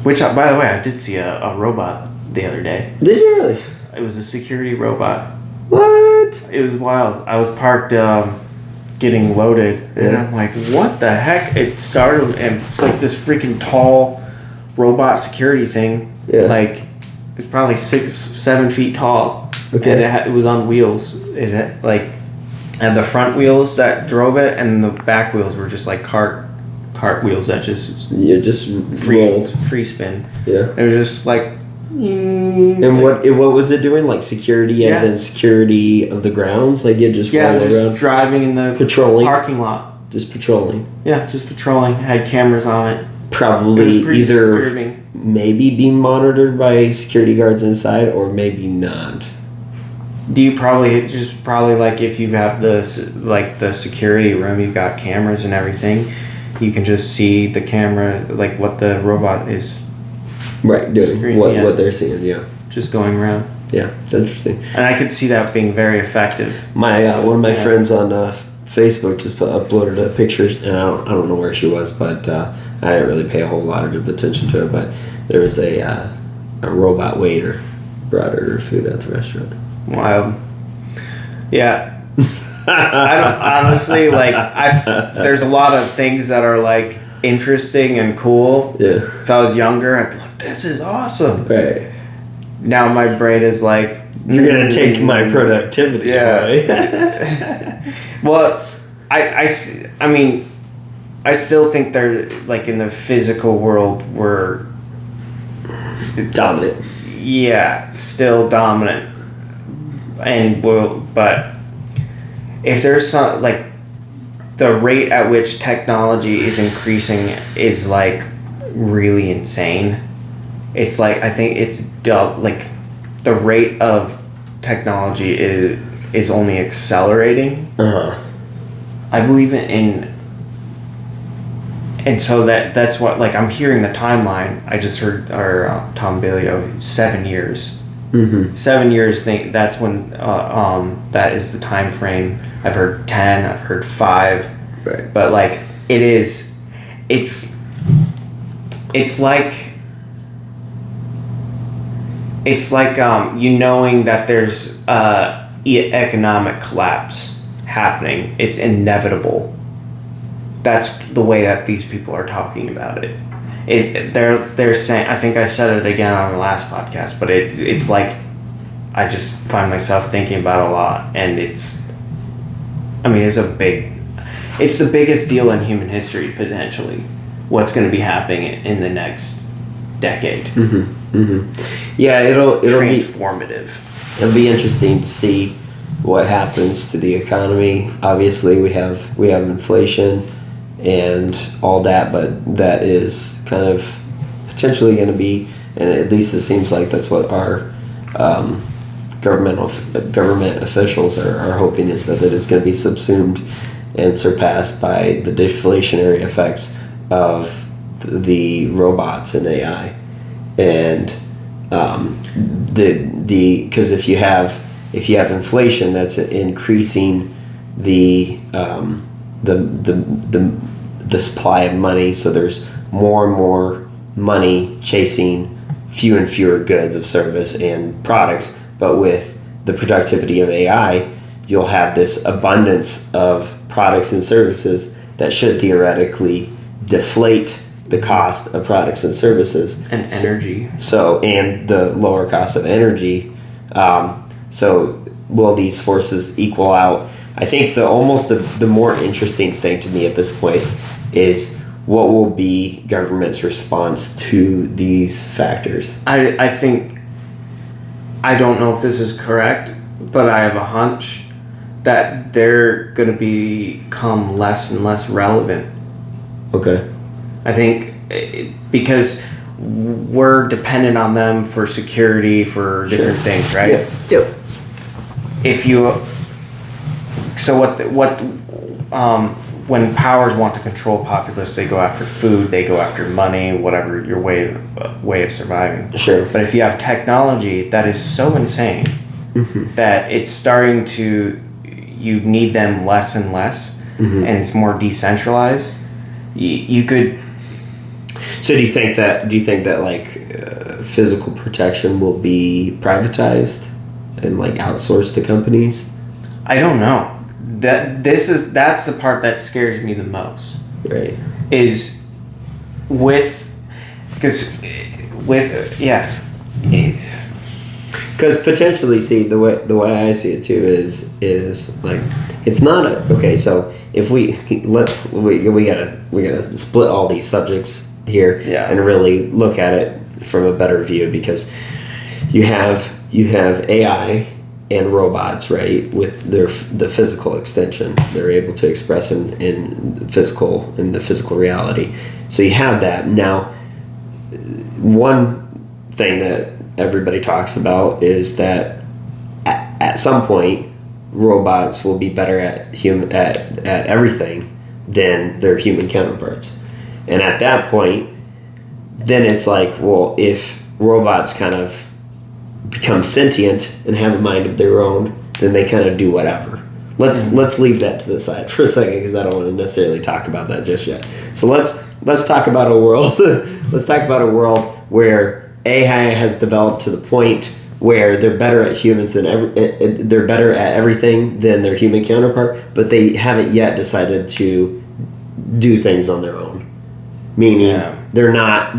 S1: Which, by the way, I did see a robot the other day.
S2: Did you really?
S1: It was a security robot.
S2: What?
S1: It was wild. I was parked getting loaded, and I'm like, what the heck? It started, and it's like this freaking tall robot security thing.
S2: Yeah.
S1: Like, it's probably 6-7 feet tall.
S2: Okay.
S1: And it was on wheels. It had the front wheels that drove it, and the back wheels were just like cart wheels that just free spin.
S2: Yeah.
S1: It was just like.
S2: And what was it doing? Like security, as in security of the grounds? Like it just roll around?
S1: Driving in the parking lot.
S2: Just patrolling.
S1: Yeah, just patrolling. Had cameras on it.
S2: Probably either
S1: disturbing.
S2: Maybe being monitored by security guards inside, or maybe not.
S1: Do you probably like if you have the security room, you've got cameras and everything, you can just see the camera, like what the robot is.
S2: Right, doing what they're seeing,
S1: just going around.
S2: Yeah, it's interesting.
S1: And I could see that being very effective.
S2: My one of my friends on Facebook just uploaded a picture, and I don't know where she was, but I didn't really pay a whole lot of attention to it. But there was a robot waiter brought her food at the restaurant.
S1: Wild. Yeah. I don't honestly there's a lot of things that are like interesting and cool.
S2: Yeah.
S1: If I was younger, I'd be like, this is awesome.
S2: Right.
S1: Now my brain is like,
S2: you're gonna take my productivity away.
S1: Well, I mean, I still think they're like in the physical world we're
S2: dominant.
S1: Yeah, still dominant. But if there's some, like, the rate at which technology is increasing is like really insane. It's like, I think it's like the rate of technology is only accelerating. I believe in and so that's what, like, I'm hearing the timeline. I just heard Tom Billio, 7 years. 7 years. That's when that is the time frame. I've heard 10. I've heard 5.
S2: Right.
S1: But like it's like you knowing that there's economic collapse happening. It's inevitable. That's the way that these people are talking about it. They're saying, I think I said it again on the last podcast, but it's like I just find myself thinking about it a lot, and it's the biggest deal in human history potentially. What's going to be happening in the next decade?
S2: Mm-hmm. Mm-hmm. Yeah, it'll
S1: transformative.
S2: It'll be interesting to see what happens to the economy. Obviously, we have inflation and all that, but that is kind of potentially going to be, and at least it seems like that's what our government officials are hoping, is that it is going to be subsumed and surpassed by the deflationary effects of the robots and AI, and because if you have inflation, that's increasing the supply of money, so there's more and more money chasing fewer and fewer goods of service and products. But with the productivity of AI, you'll have this abundance of products and services that should theoretically deflate the cost of products and services
S1: and energy.
S2: So and the lower cost of energy. So will these forces equal out? I think the more interesting thing to me at this point is what will be government's response to these factors.
S1: I think, I don't know if this is correct, but I have a hunch that they're going to become less and less relevant.
S2: Okay.
S1: I think because we're dependent on them for security, for different things, right?
S2: Yep.
S1: When powers want to control populace, they go after food, they go after money, whatever your way of surviving.
S2: Sure.
S1: But if you have technology that is so insane that it's starting to, you need them less and less, and it's more decentralized, you could.
S2: So do you think that like physical protection will be privatized and like outsourced to companies?
S1: I don't know. That's the part that scares me the most.
S2: Right.
S1: Is because
S2: potentially, see, the way I see it too is like, it's not okay. So if we gotta split all these subjects here, and really look at it from a better view, because you have AI and robots, right, with the physical extension they're able to express in the physical reality. So you have that. Now, one thing that everybody talks about is that at some point robots will be better at everything than their human counterparts, and at that point, then it's like, well, if robots kind of become sentient and have a mind of their own, then they kind of do whatever. Let's leave that to the side for a second, because I don't want to necessarily talk about that just yet. So let's talk about a world. Let's talk about a world where AI has developed to the point where they're better at humans they're better at everything than their human counterpart, but they haven't yet decided to do things on their own. Meaning they're not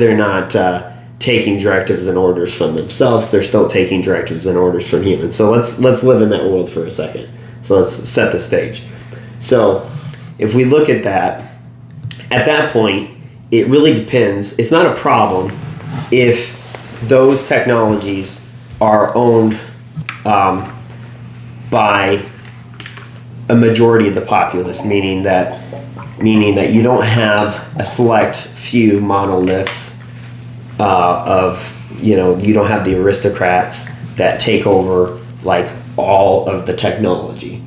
S2: taking directives and orders from themselves. They're still taking directives and orders from humans. So let's live in that world for a second. So let's set the stage. So if we look at that, at that point, it really depends. It's not a problem if those technologies are owned by a majority of the populace, meaning that you don't have a select few monoliths you don't have the aristocrats that take over like all of the technology.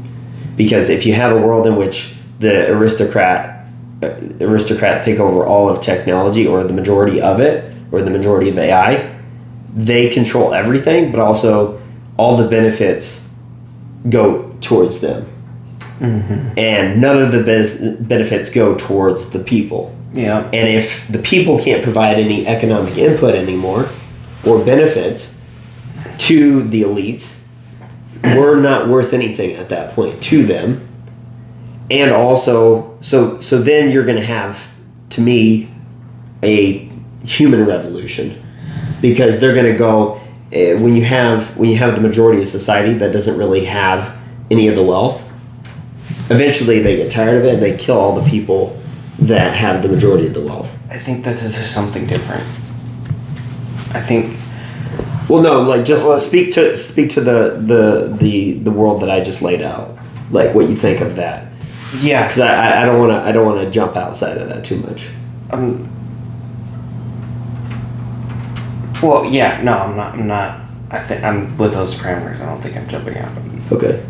S2: Because if you have a world in which the aristocrats take over all of technology, or the majority of it, or the majority of AI, they control everything, but also all the benefits go towards them. And none of the benefits go towards the people.
S1: Yeah.
S2: And if the people can't provide any economic input anymore or benefits to the elites, we're not worth anything at that point to them. And also, so then you're going to have, to me, a human revolution, because they're going to go, when you have the majority of society that doesn't really have any of the wealth, eventually they get tired of it and they kill all the people that have the majority of the wealth.
S1: I think this is something different. I think.
S2: Well, no, like just speak to the world that I just laid out, like what you think of that.
S1: Yeah,
S2: because I don't want to jump outside of that too much.
S1: Well, yeah, no, I'm not. I think I'm with those parameters. I don't think I'm jumping out.
S2: Okay.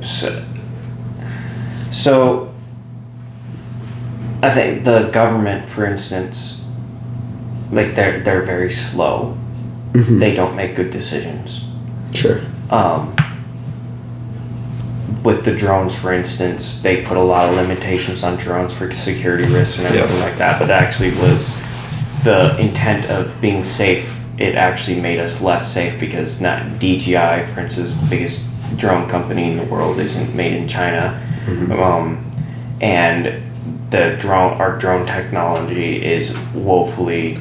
S1: So I think the government, for instance, like they're very slow.
S2: Mm-hmm.
S1: They don't make good decisions.
S2: Sure.
S1: With the drones, for instance, they put a lot of limitations on drones for security risks and everything like that, but that actually was the intent of being safe. It actually made us less safe because not DJI, for instance, the biggest drone company in the world, isn't made in China. Mm-hmm. And our drone technology is woefully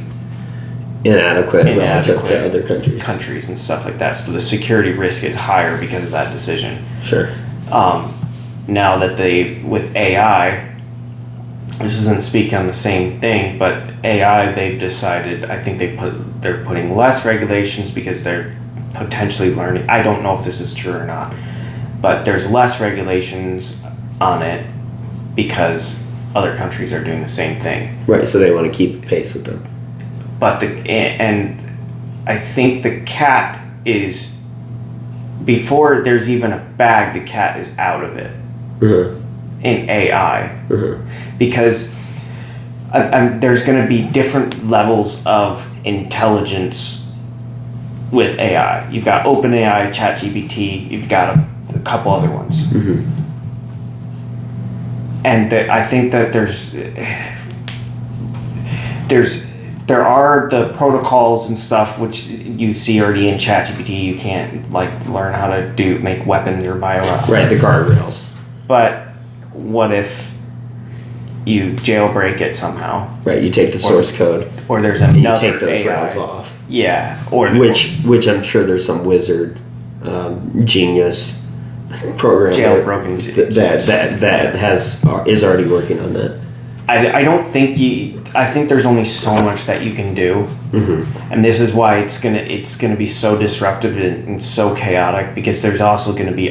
S2: inadequate relative to other
S1: countries and stuff like that. So the security risk is higher because of that decision.
S2: Sure.
S1: Now that with AI, this doesn't speak on the same thing, but AI, they've decided, I think they're putting less regulations because they're potentially learning. I don't know if this is true or not, but there's less regulations on it because other countries are doing the same thing.
S2: Right, so they want to keep pace with them.
S1: But and I think the cat is, before there's even a bag, the cat is out of it. Uh-huh. In AI. Uh-huh. Because there's going to be different levels of intelligence with AI. You've got OpenAI, ChatGPT, you've got a couple other ones. Mm-hmm. And I think that there are the protocols and stuff which you see already in ChatGPT. You can't learn how to make weapons or bioweapons.
S2: Right, the guardrails.
S1: But what if you jailbreak it somehow?
S2: Right, you take the source code.
S1: Or there's another
S2: you take those
S1: AI.
S2: rails off.
S1: Yeah.
S2: Which I'm sure there's some wizard genius program
S1: jailbroken
S2: that is already working on that.
S1: I don't think I think there's only so much that you can do, mm-hmm. and this is why it's gonna be so disruptive and so chaotic, because there's also gonna be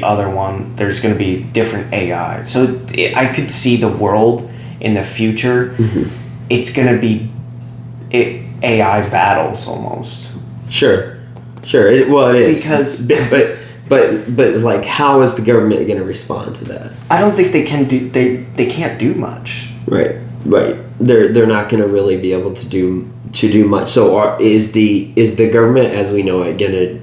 S1: there's gonna be different AI. So I could see the world in the future. Mm-hmm. It's gonna be AI battles almost.
S2: Sure. It is
S1: because
S2: but like, how is the government gonna respond to that? I
S1: don't think they can do. They can't do much.
S2: Right. They're not going to really be able to do much. So is the government as we know it going to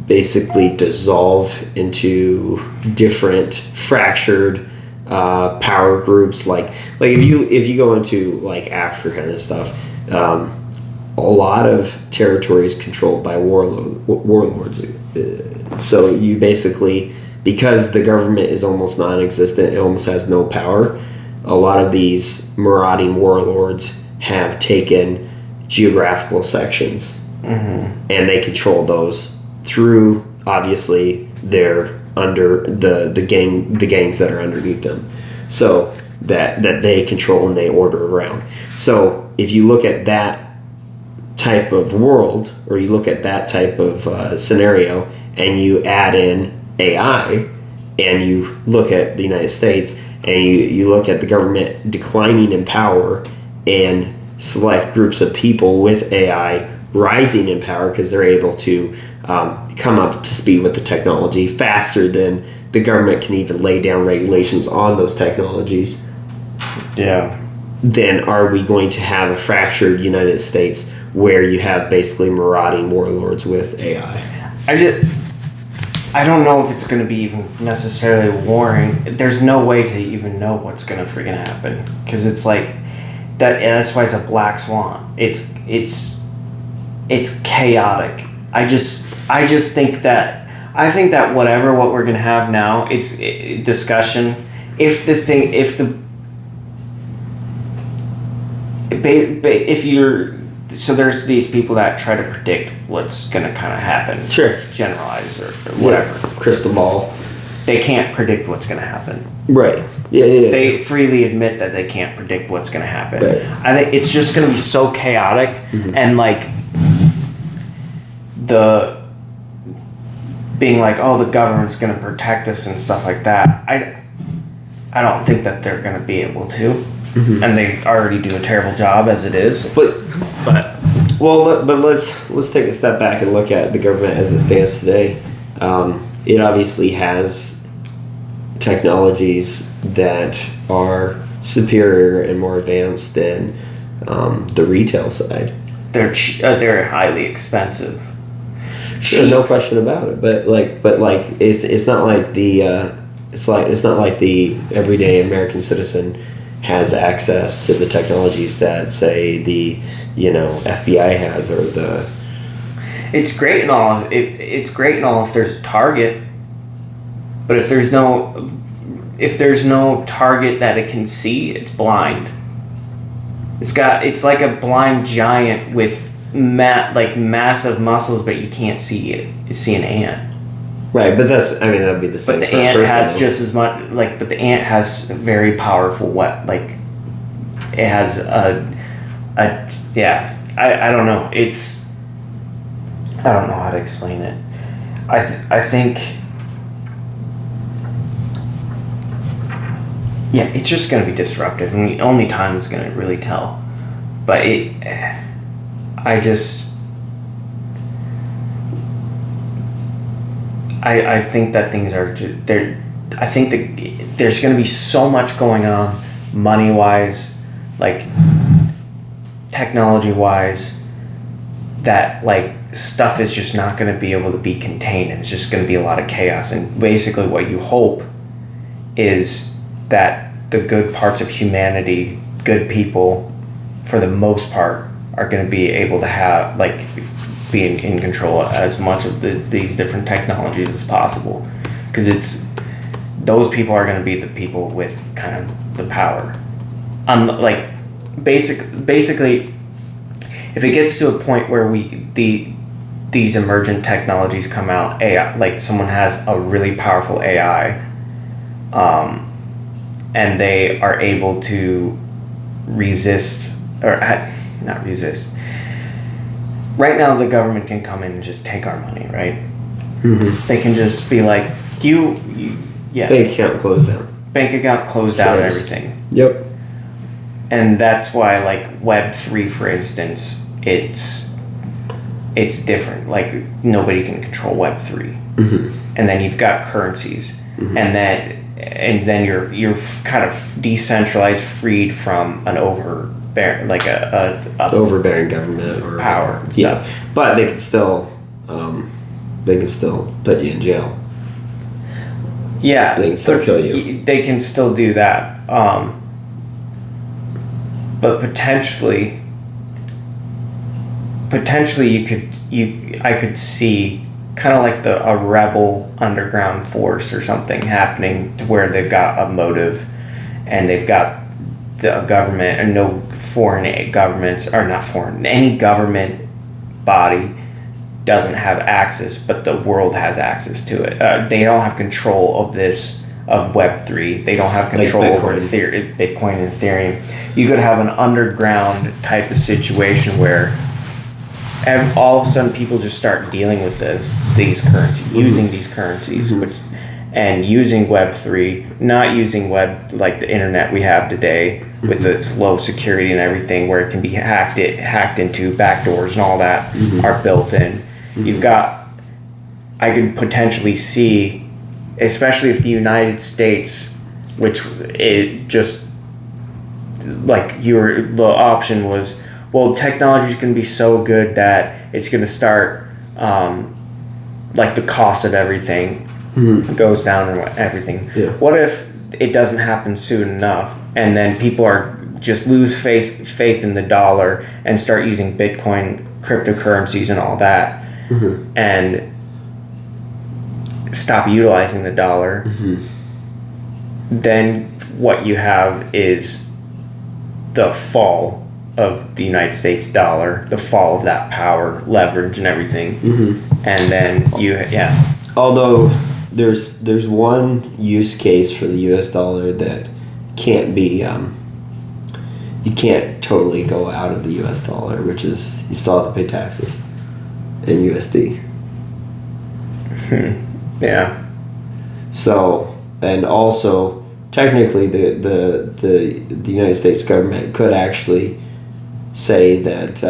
S2: basically dissolve into different fractured power groups? Like if you go into like Africa and stuff, a lot of territory is controlled by warlords. So you basically, because the government is almost non-existent, it almost has no power. A lot of these marauding warlords have taken geographical sections, mm-hmm. and they control those through, obviously, they're under the gangs that are underneath them, so that they control and they order around. So if you look at that type of world, or you look at that type of scenario, and you add in AI, and you look at the United States, and you look at the government declining in power and select groups of people with AI rising in power because they're able to come up to speed with the technology faster than the government can even lay down regulations on those technologies.
S1: Yeah.
S2: Then are we going to have a fractured United States where you have basically marauding warlords with AI?
S1: I don't know if it's going to be even necessarily warring. There's no way to even know what's going to freaking happen, because it's like that. That's why it's a black swan. It's chaotic. I just think that I think that what we're gonna have now, it's discussion. If there's these people that try to predict what's gonna kind of happen.
S2: Sure.
S1: Generalize or whatever.
S2: Yeah. Crystal ball.
S1: They can't predict what's gonna happen.
S2: Right. Yeah.
S1: They freely admit that they can't predict what's gonna happen.
S2: Right.
S1: I think it's just gonna be so chaotic and like being like, oh, the government's going to protect us and stuff like that. I don't think that they're going to be able to, and they already do a terrible job as it is.
S2: But let's take a step back and look at the government as it stands today. It obviously has technologies that are superior and more advanced than the retail side.
S1: They're highly expensive.
S2: Sure, no question about it. But it's not like the everyday American citizen has access to the technologies that say the FBI has or the.
S1: It's great and all. It's great and all if there's a target, but if there's no target that it can see, it's blind. It's like a blind giant with massive muscles, but you can't see it. You see an ant.
S2: Right, but that'd be the same.
S1: But the ant has just as much. But the ant has very powerful it has yeah. I don't know. I don't know how to explain it. I think. Yeah, it's just going to be disruptive, and only time is going to really tell. But I think that things are there. I think that there's going to be so much going on, money wise, like technology wise, that stuff is just not going to be able to be contained, and it's just going to be a lot of chaos. And basically, what you hope is that the good parts of humanity, good people, for the most part, are going to be able to have be in control as much of these different technologies as possible, because those people are going to be the people with kind of the power. Basically, if it gets to a point where these emergent technologies come out, AI, someone has a really powerful AI, and they are able to resist or not resist. Right now, the government can come in and just take our money, right? Mm-hmm. They can just be like, yeah.
S2: Bank account closed down.
S1: Bank account closed down and everything.
S2: Yep.
S1: And that's why, Web3, for instance, it's different. Nobody can control Web3. Mm-hmm. And then you've got currencies. Mm-hmm. And then you're kind of decentralized, freed from an overbearing
S2: government or
S1: power and stuff.
S2: But they can still put you in jail.
S1: Yeah,
S2: they can still kill you.
S1: They can still do that. But potentially I could see kind of like a rebel underground force or something happening, to where they've got a motive, and they've got the government, and no foreign governments, or not foreign, any government body doesn't have access, but the world has access to it. They don't have control of Web3. They don't have control over Bitcoin and Ethereum. You could have an underground type of situation where all of a sudden people just start dealing with these currencies, using these currencies, and using Web3, not using the internet we have today with its low security and everything, where it can be hacked into, backdoors and all that are built in. I could potentially see, especially if the United States, which it just the option was, well, technology is going to be so good that it's going to start, the cost of everything goes down and everything. Yeah. What if it doesn't happen soon enough, and then people just lose faith in the dollar and start using Bitcoin, cryptocurrencies, and all that, and stop utilizing the dollar, then what you have is the fall of the United States dollar, the fall of that power, leverage, and everything. And then
S2: Although there's one use case for the U.S. dollar that can't be you can't totally go out of the U.S. dollar, which is you still have to pay taxes in USD.
S1: Yeah.
S2: So, and also technically the United States government could actually say that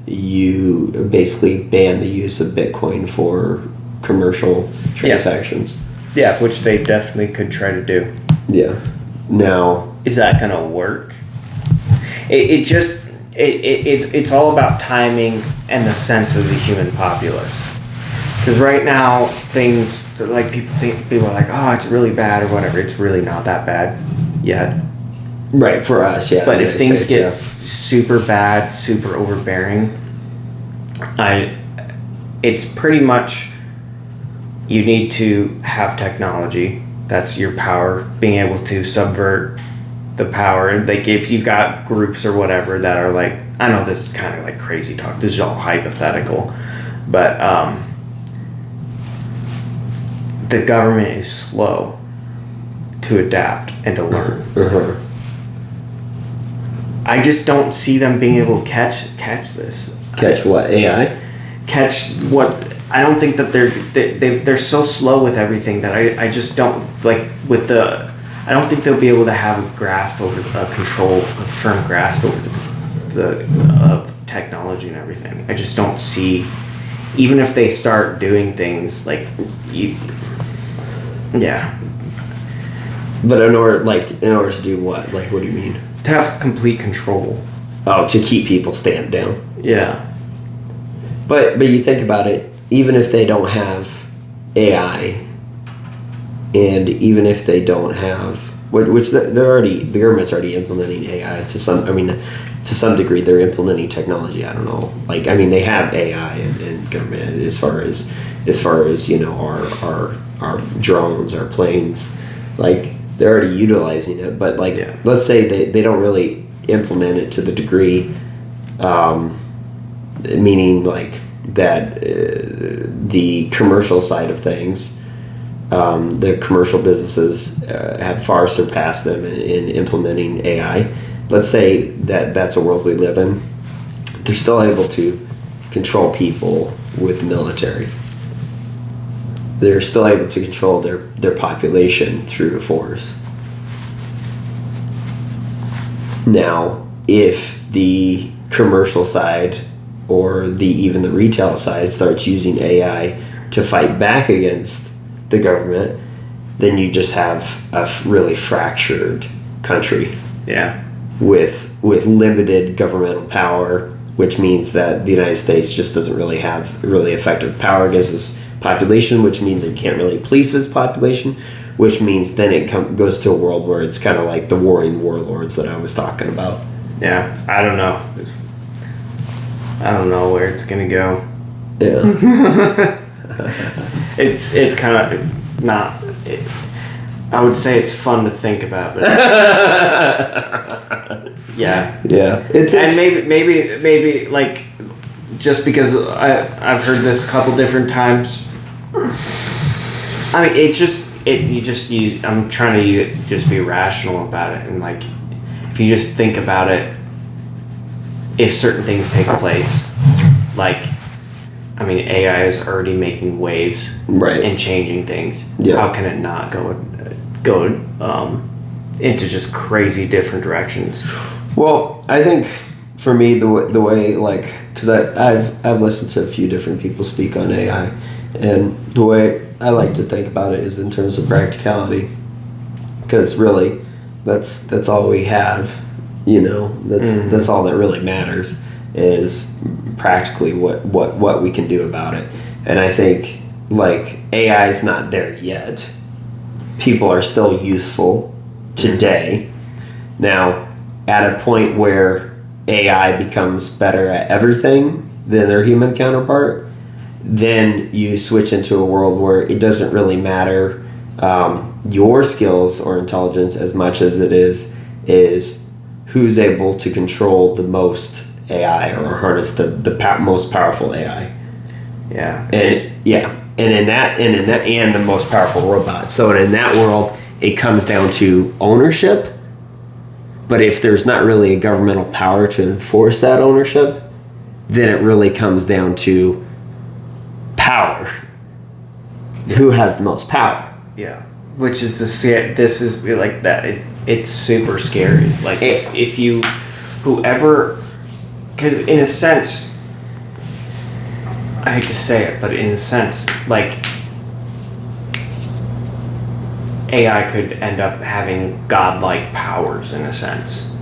S2: you basically ban the use of Bitcoin for commercial transactions.
S1: Yeah, which they definitely could try to do.
S2: Yeah. Now,
S1: is that gonna work? It's all about timing and the sense of the human populace. Because right now things like people are like, oh, it's really bad or whatever. It's really not that bad yet.
S2: Right, for us, yeah.
S1: But if things get super bad, super overbearing, it's pretty much you need to have technology. That's your power, being able to subvert the power. Like if you've got groups or whatever that are like, I know this is kind of like crazy talk. This is all hypothetical, but the government is slow to adapt and to learn. I just don't see them being able to catch this.
S2: Catch what? AI?
S1: Catch what? I don't think that they're so slow with everything that I just don't like with the. I don't think they'll be able to have a grasp over a firm grasp over the technology and everything. I just don't see, even if they start doing things like
S2: But in order to do what? Like, what do you mean?
S1: To have complete control.
S2: Oh, to keep people stamped down.
S1: Yeah.
S2: But you think about it, even if they don't have AI, and even if they don't have, which the government's already implementing AI to some degree. They're implementing technology. I don't know. Like, I mean, they have AI in government as far as our drones, our planes, like they're already utilizing it. But let's say they don't really implement it to the degree, meaning like that the commercial side of things. The commercial businesses have far surpassed them in implementing AI. Let's say that's a world we live in. They're still able to control people with the military. They're still able to control their population through the force. Now, if the commercial side or even the retail side starts using AI to fight back against the government, then you just have a really fractured country.
S1: Yeah.
S2: With limited governmental power, which means that the United States just doesn't really have really effective power against its population, which means it can't really police its population, which means then it goes to a world where it's kind of like the warring warlords that I was talking about.
S1: Yeah, I don't know. I don't know where it's gonna go.
S2: Yeah.
S1: It's kind of not. I would say it's fun to think about, but yeah.
S2: And maybe
S1: like just because I've heard this a couple different times. I mean, I'm trying to just be rational about it, and like if you just think about it, if certain things take place, like. I mean, AI is already making waves and changing things. Yeah. How can it not go into just crazy different directions?
S2: Well, I think for me the way like because I've listened to a few different people speak on AI, and the way I like to think about it is in terms of practicality, because really that's all we have. That's all that really matters. Is practically what we can do about it. And I think like AI is not there yet. People are still useful today. Now, at a point where AI becomes better at everything than their human counterpart, then you switch into a world where it doesn't really matter your skills or intelligence as much as it is who's able to control the most AI or harness the most powerful AI.
S1: Yeah.
S2: And the most powerful robot. So in that world, it comes down to ownership. But if there's not really a governmental power to enforce that ownership, then it really comes down to power. Who has the most power?
S1: Yeah. Which is this is like that. It's super scary. Like if you, whoever, because in a sense, I hate to say it, but in a sense, like AI could end up having godlike powers in a sense.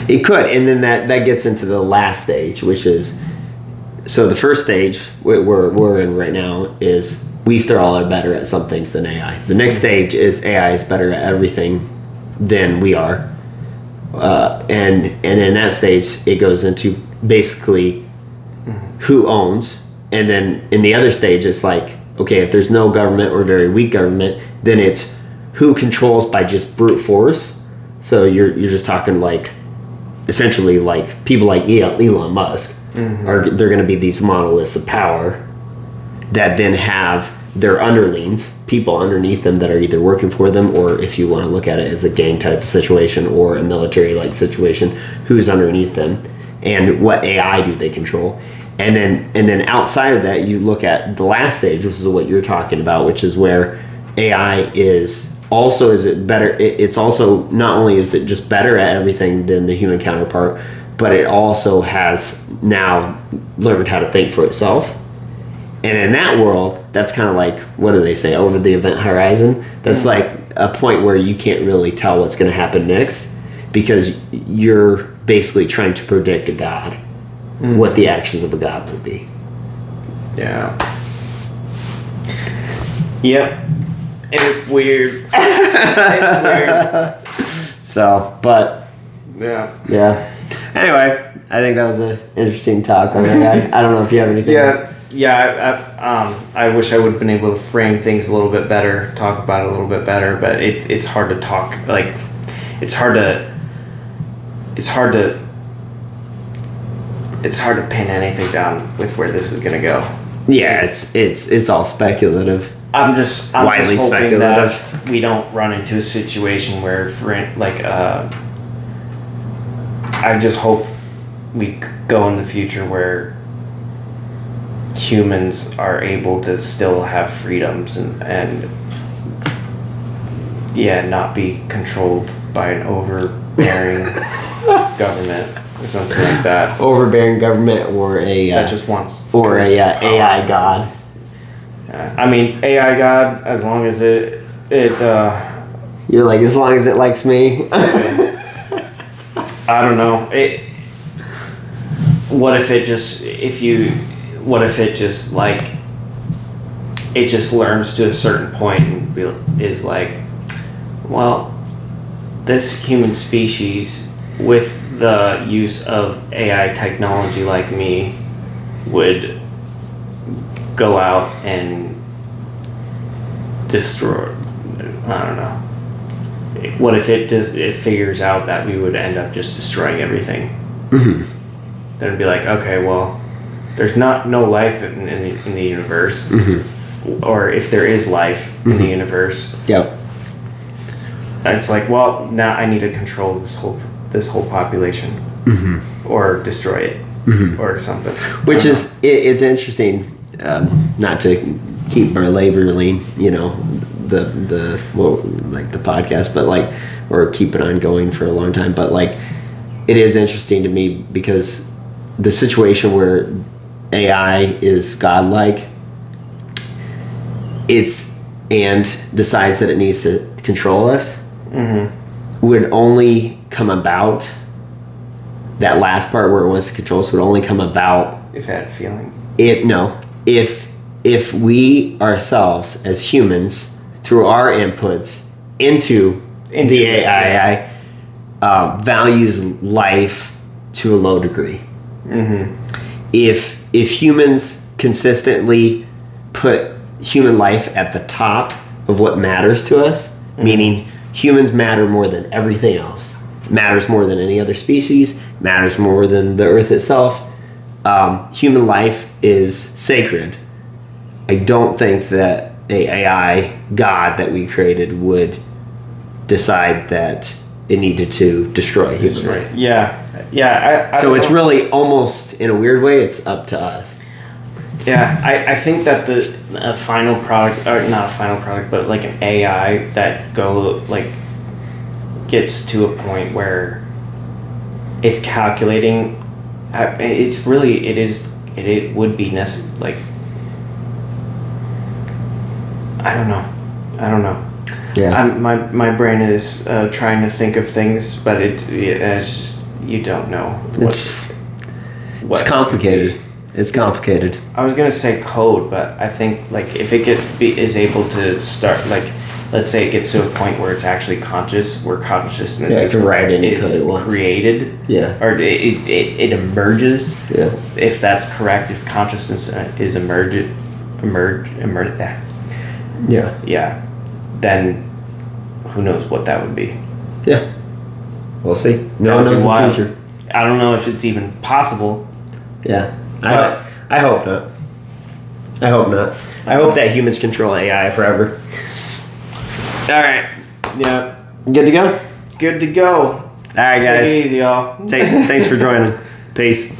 S2: It could, and then that gets into the last stage, which is, so the first stage we're in right now is we still all are better at some things than AI. The next stage is AI is better at everything than we are, and in that stage it goes into basically who owns, and then in the other stage it's like, okay, if there's no government or very weak government, then it's who controls by just brute force. So you're just talking like essentially like people like Elon Musk they're going to be these monoliths of power that then have their underlings, people underneath them that are either working for them, or if you want to look at it as a gang type of situation or a military like situation, who's underneath them and what AI do they control. And then outside of that, you look at the last stage, which is what you're talking about, which is where AI is also, is it better? It's also, not only is it just better at everything than the human counterpart, but it also has now learned how to think for itself. And in that world, that's kind of like, what do they say, over the event horizon? That's like a point where you can't really tell what's going to happen next, because you're basically trying to predict a god, what the actions of a god will be.
S1: Yeah. Yep. It was weird. It's weird.
S2: So, but yeah. Anyway, I think that was an interesting talk on that. I don't know if you have anything else.
S1: I wish I would have been able to frame things a little bit better, talk about it a little bit better, but it's hard to talk, like it's hard to pin anything down with where this is gonna go.
S2: Yeah, it's all speculative.
S1: I'm just hoping
S2: speculative.
S1: that we don't run into a situation where, I just hope we go in the future where humans are able to still have freedoms and not be controlled by an overbearing government or something like that.
S2: Overbearing government or a
S1: that just wants
S2: AI god.
S1: I mean, AI god, as long as it
S2: you're like, as long as it likes me.
S1: I don't know. What if it just learns to a certain point and is like, well, this human species with the use of AI technology like me would go out and destroy, I don't know. What if it figures out that we would end up just destroying everything? Then it'd be like, okay, well, there's no life in the universe, or if there is life in the universe, it's like, well, now I need to control this whole population, or destroy it, or something.
S2: Which is it's interesting, not to keep our labeling, the podcast, but or keep it on going for a long time, but it is interesting to me because the situation where AI is godlike, and decides that it needs to control us, would only come about, that last part where it wants to control us would only come about
S1: if it had a feeling.
S2: If we ourselves as humans, through our inputs into the AI, values life to a low degree. If humans consistently put human life at the top of what matters to us, meaning humans matter more than everything else. Matters more than any other species, matters more than the earth itself. Human life is sacred. I don't think that a AI God that we created would decide that it needed to destroy human life.
S1: Yeah.
S2: So it's really almost, in a weird way, it's up to us.
S1: Yeah, I think that the final product, or not a final product, but like an AI that gets to a point where it's calculating. It would be necessary. Like, I don't know.
S2: Yeah.
S1: My brain is trying to think of things, but it's just, you don't know.
S2: It's complicated. It's complicated.
S1: I was gonna say code, but I think like if it is able to start, like, let's say it gets to a point where it's actually conscious, where consciousness
S2: it can write any code it
S1: is
S2: wants.
S1: created,
S2: Yeah.
S1: or it emerges.
S2: Yeah.
S1: If that's correct, if consciousness is yeah, then who knows what that would be.
S2: Yeah. We'll see. No
S1: That
S2: one
S1: would
S2: knows
S1: be
S2: the
S1: wild.
S2: future.
S1: I don't know if it's even possible.
S2: Yeah.
S1: But-
S2: I hope not. I hope not. I hope that humans control AI forever.
S1: All right. Yeah.
S2: Good to go?
S1: Good to go.
S2: All right, guys.
S1: Take it easy, y'all.
S2: Thanks for joining. Peace.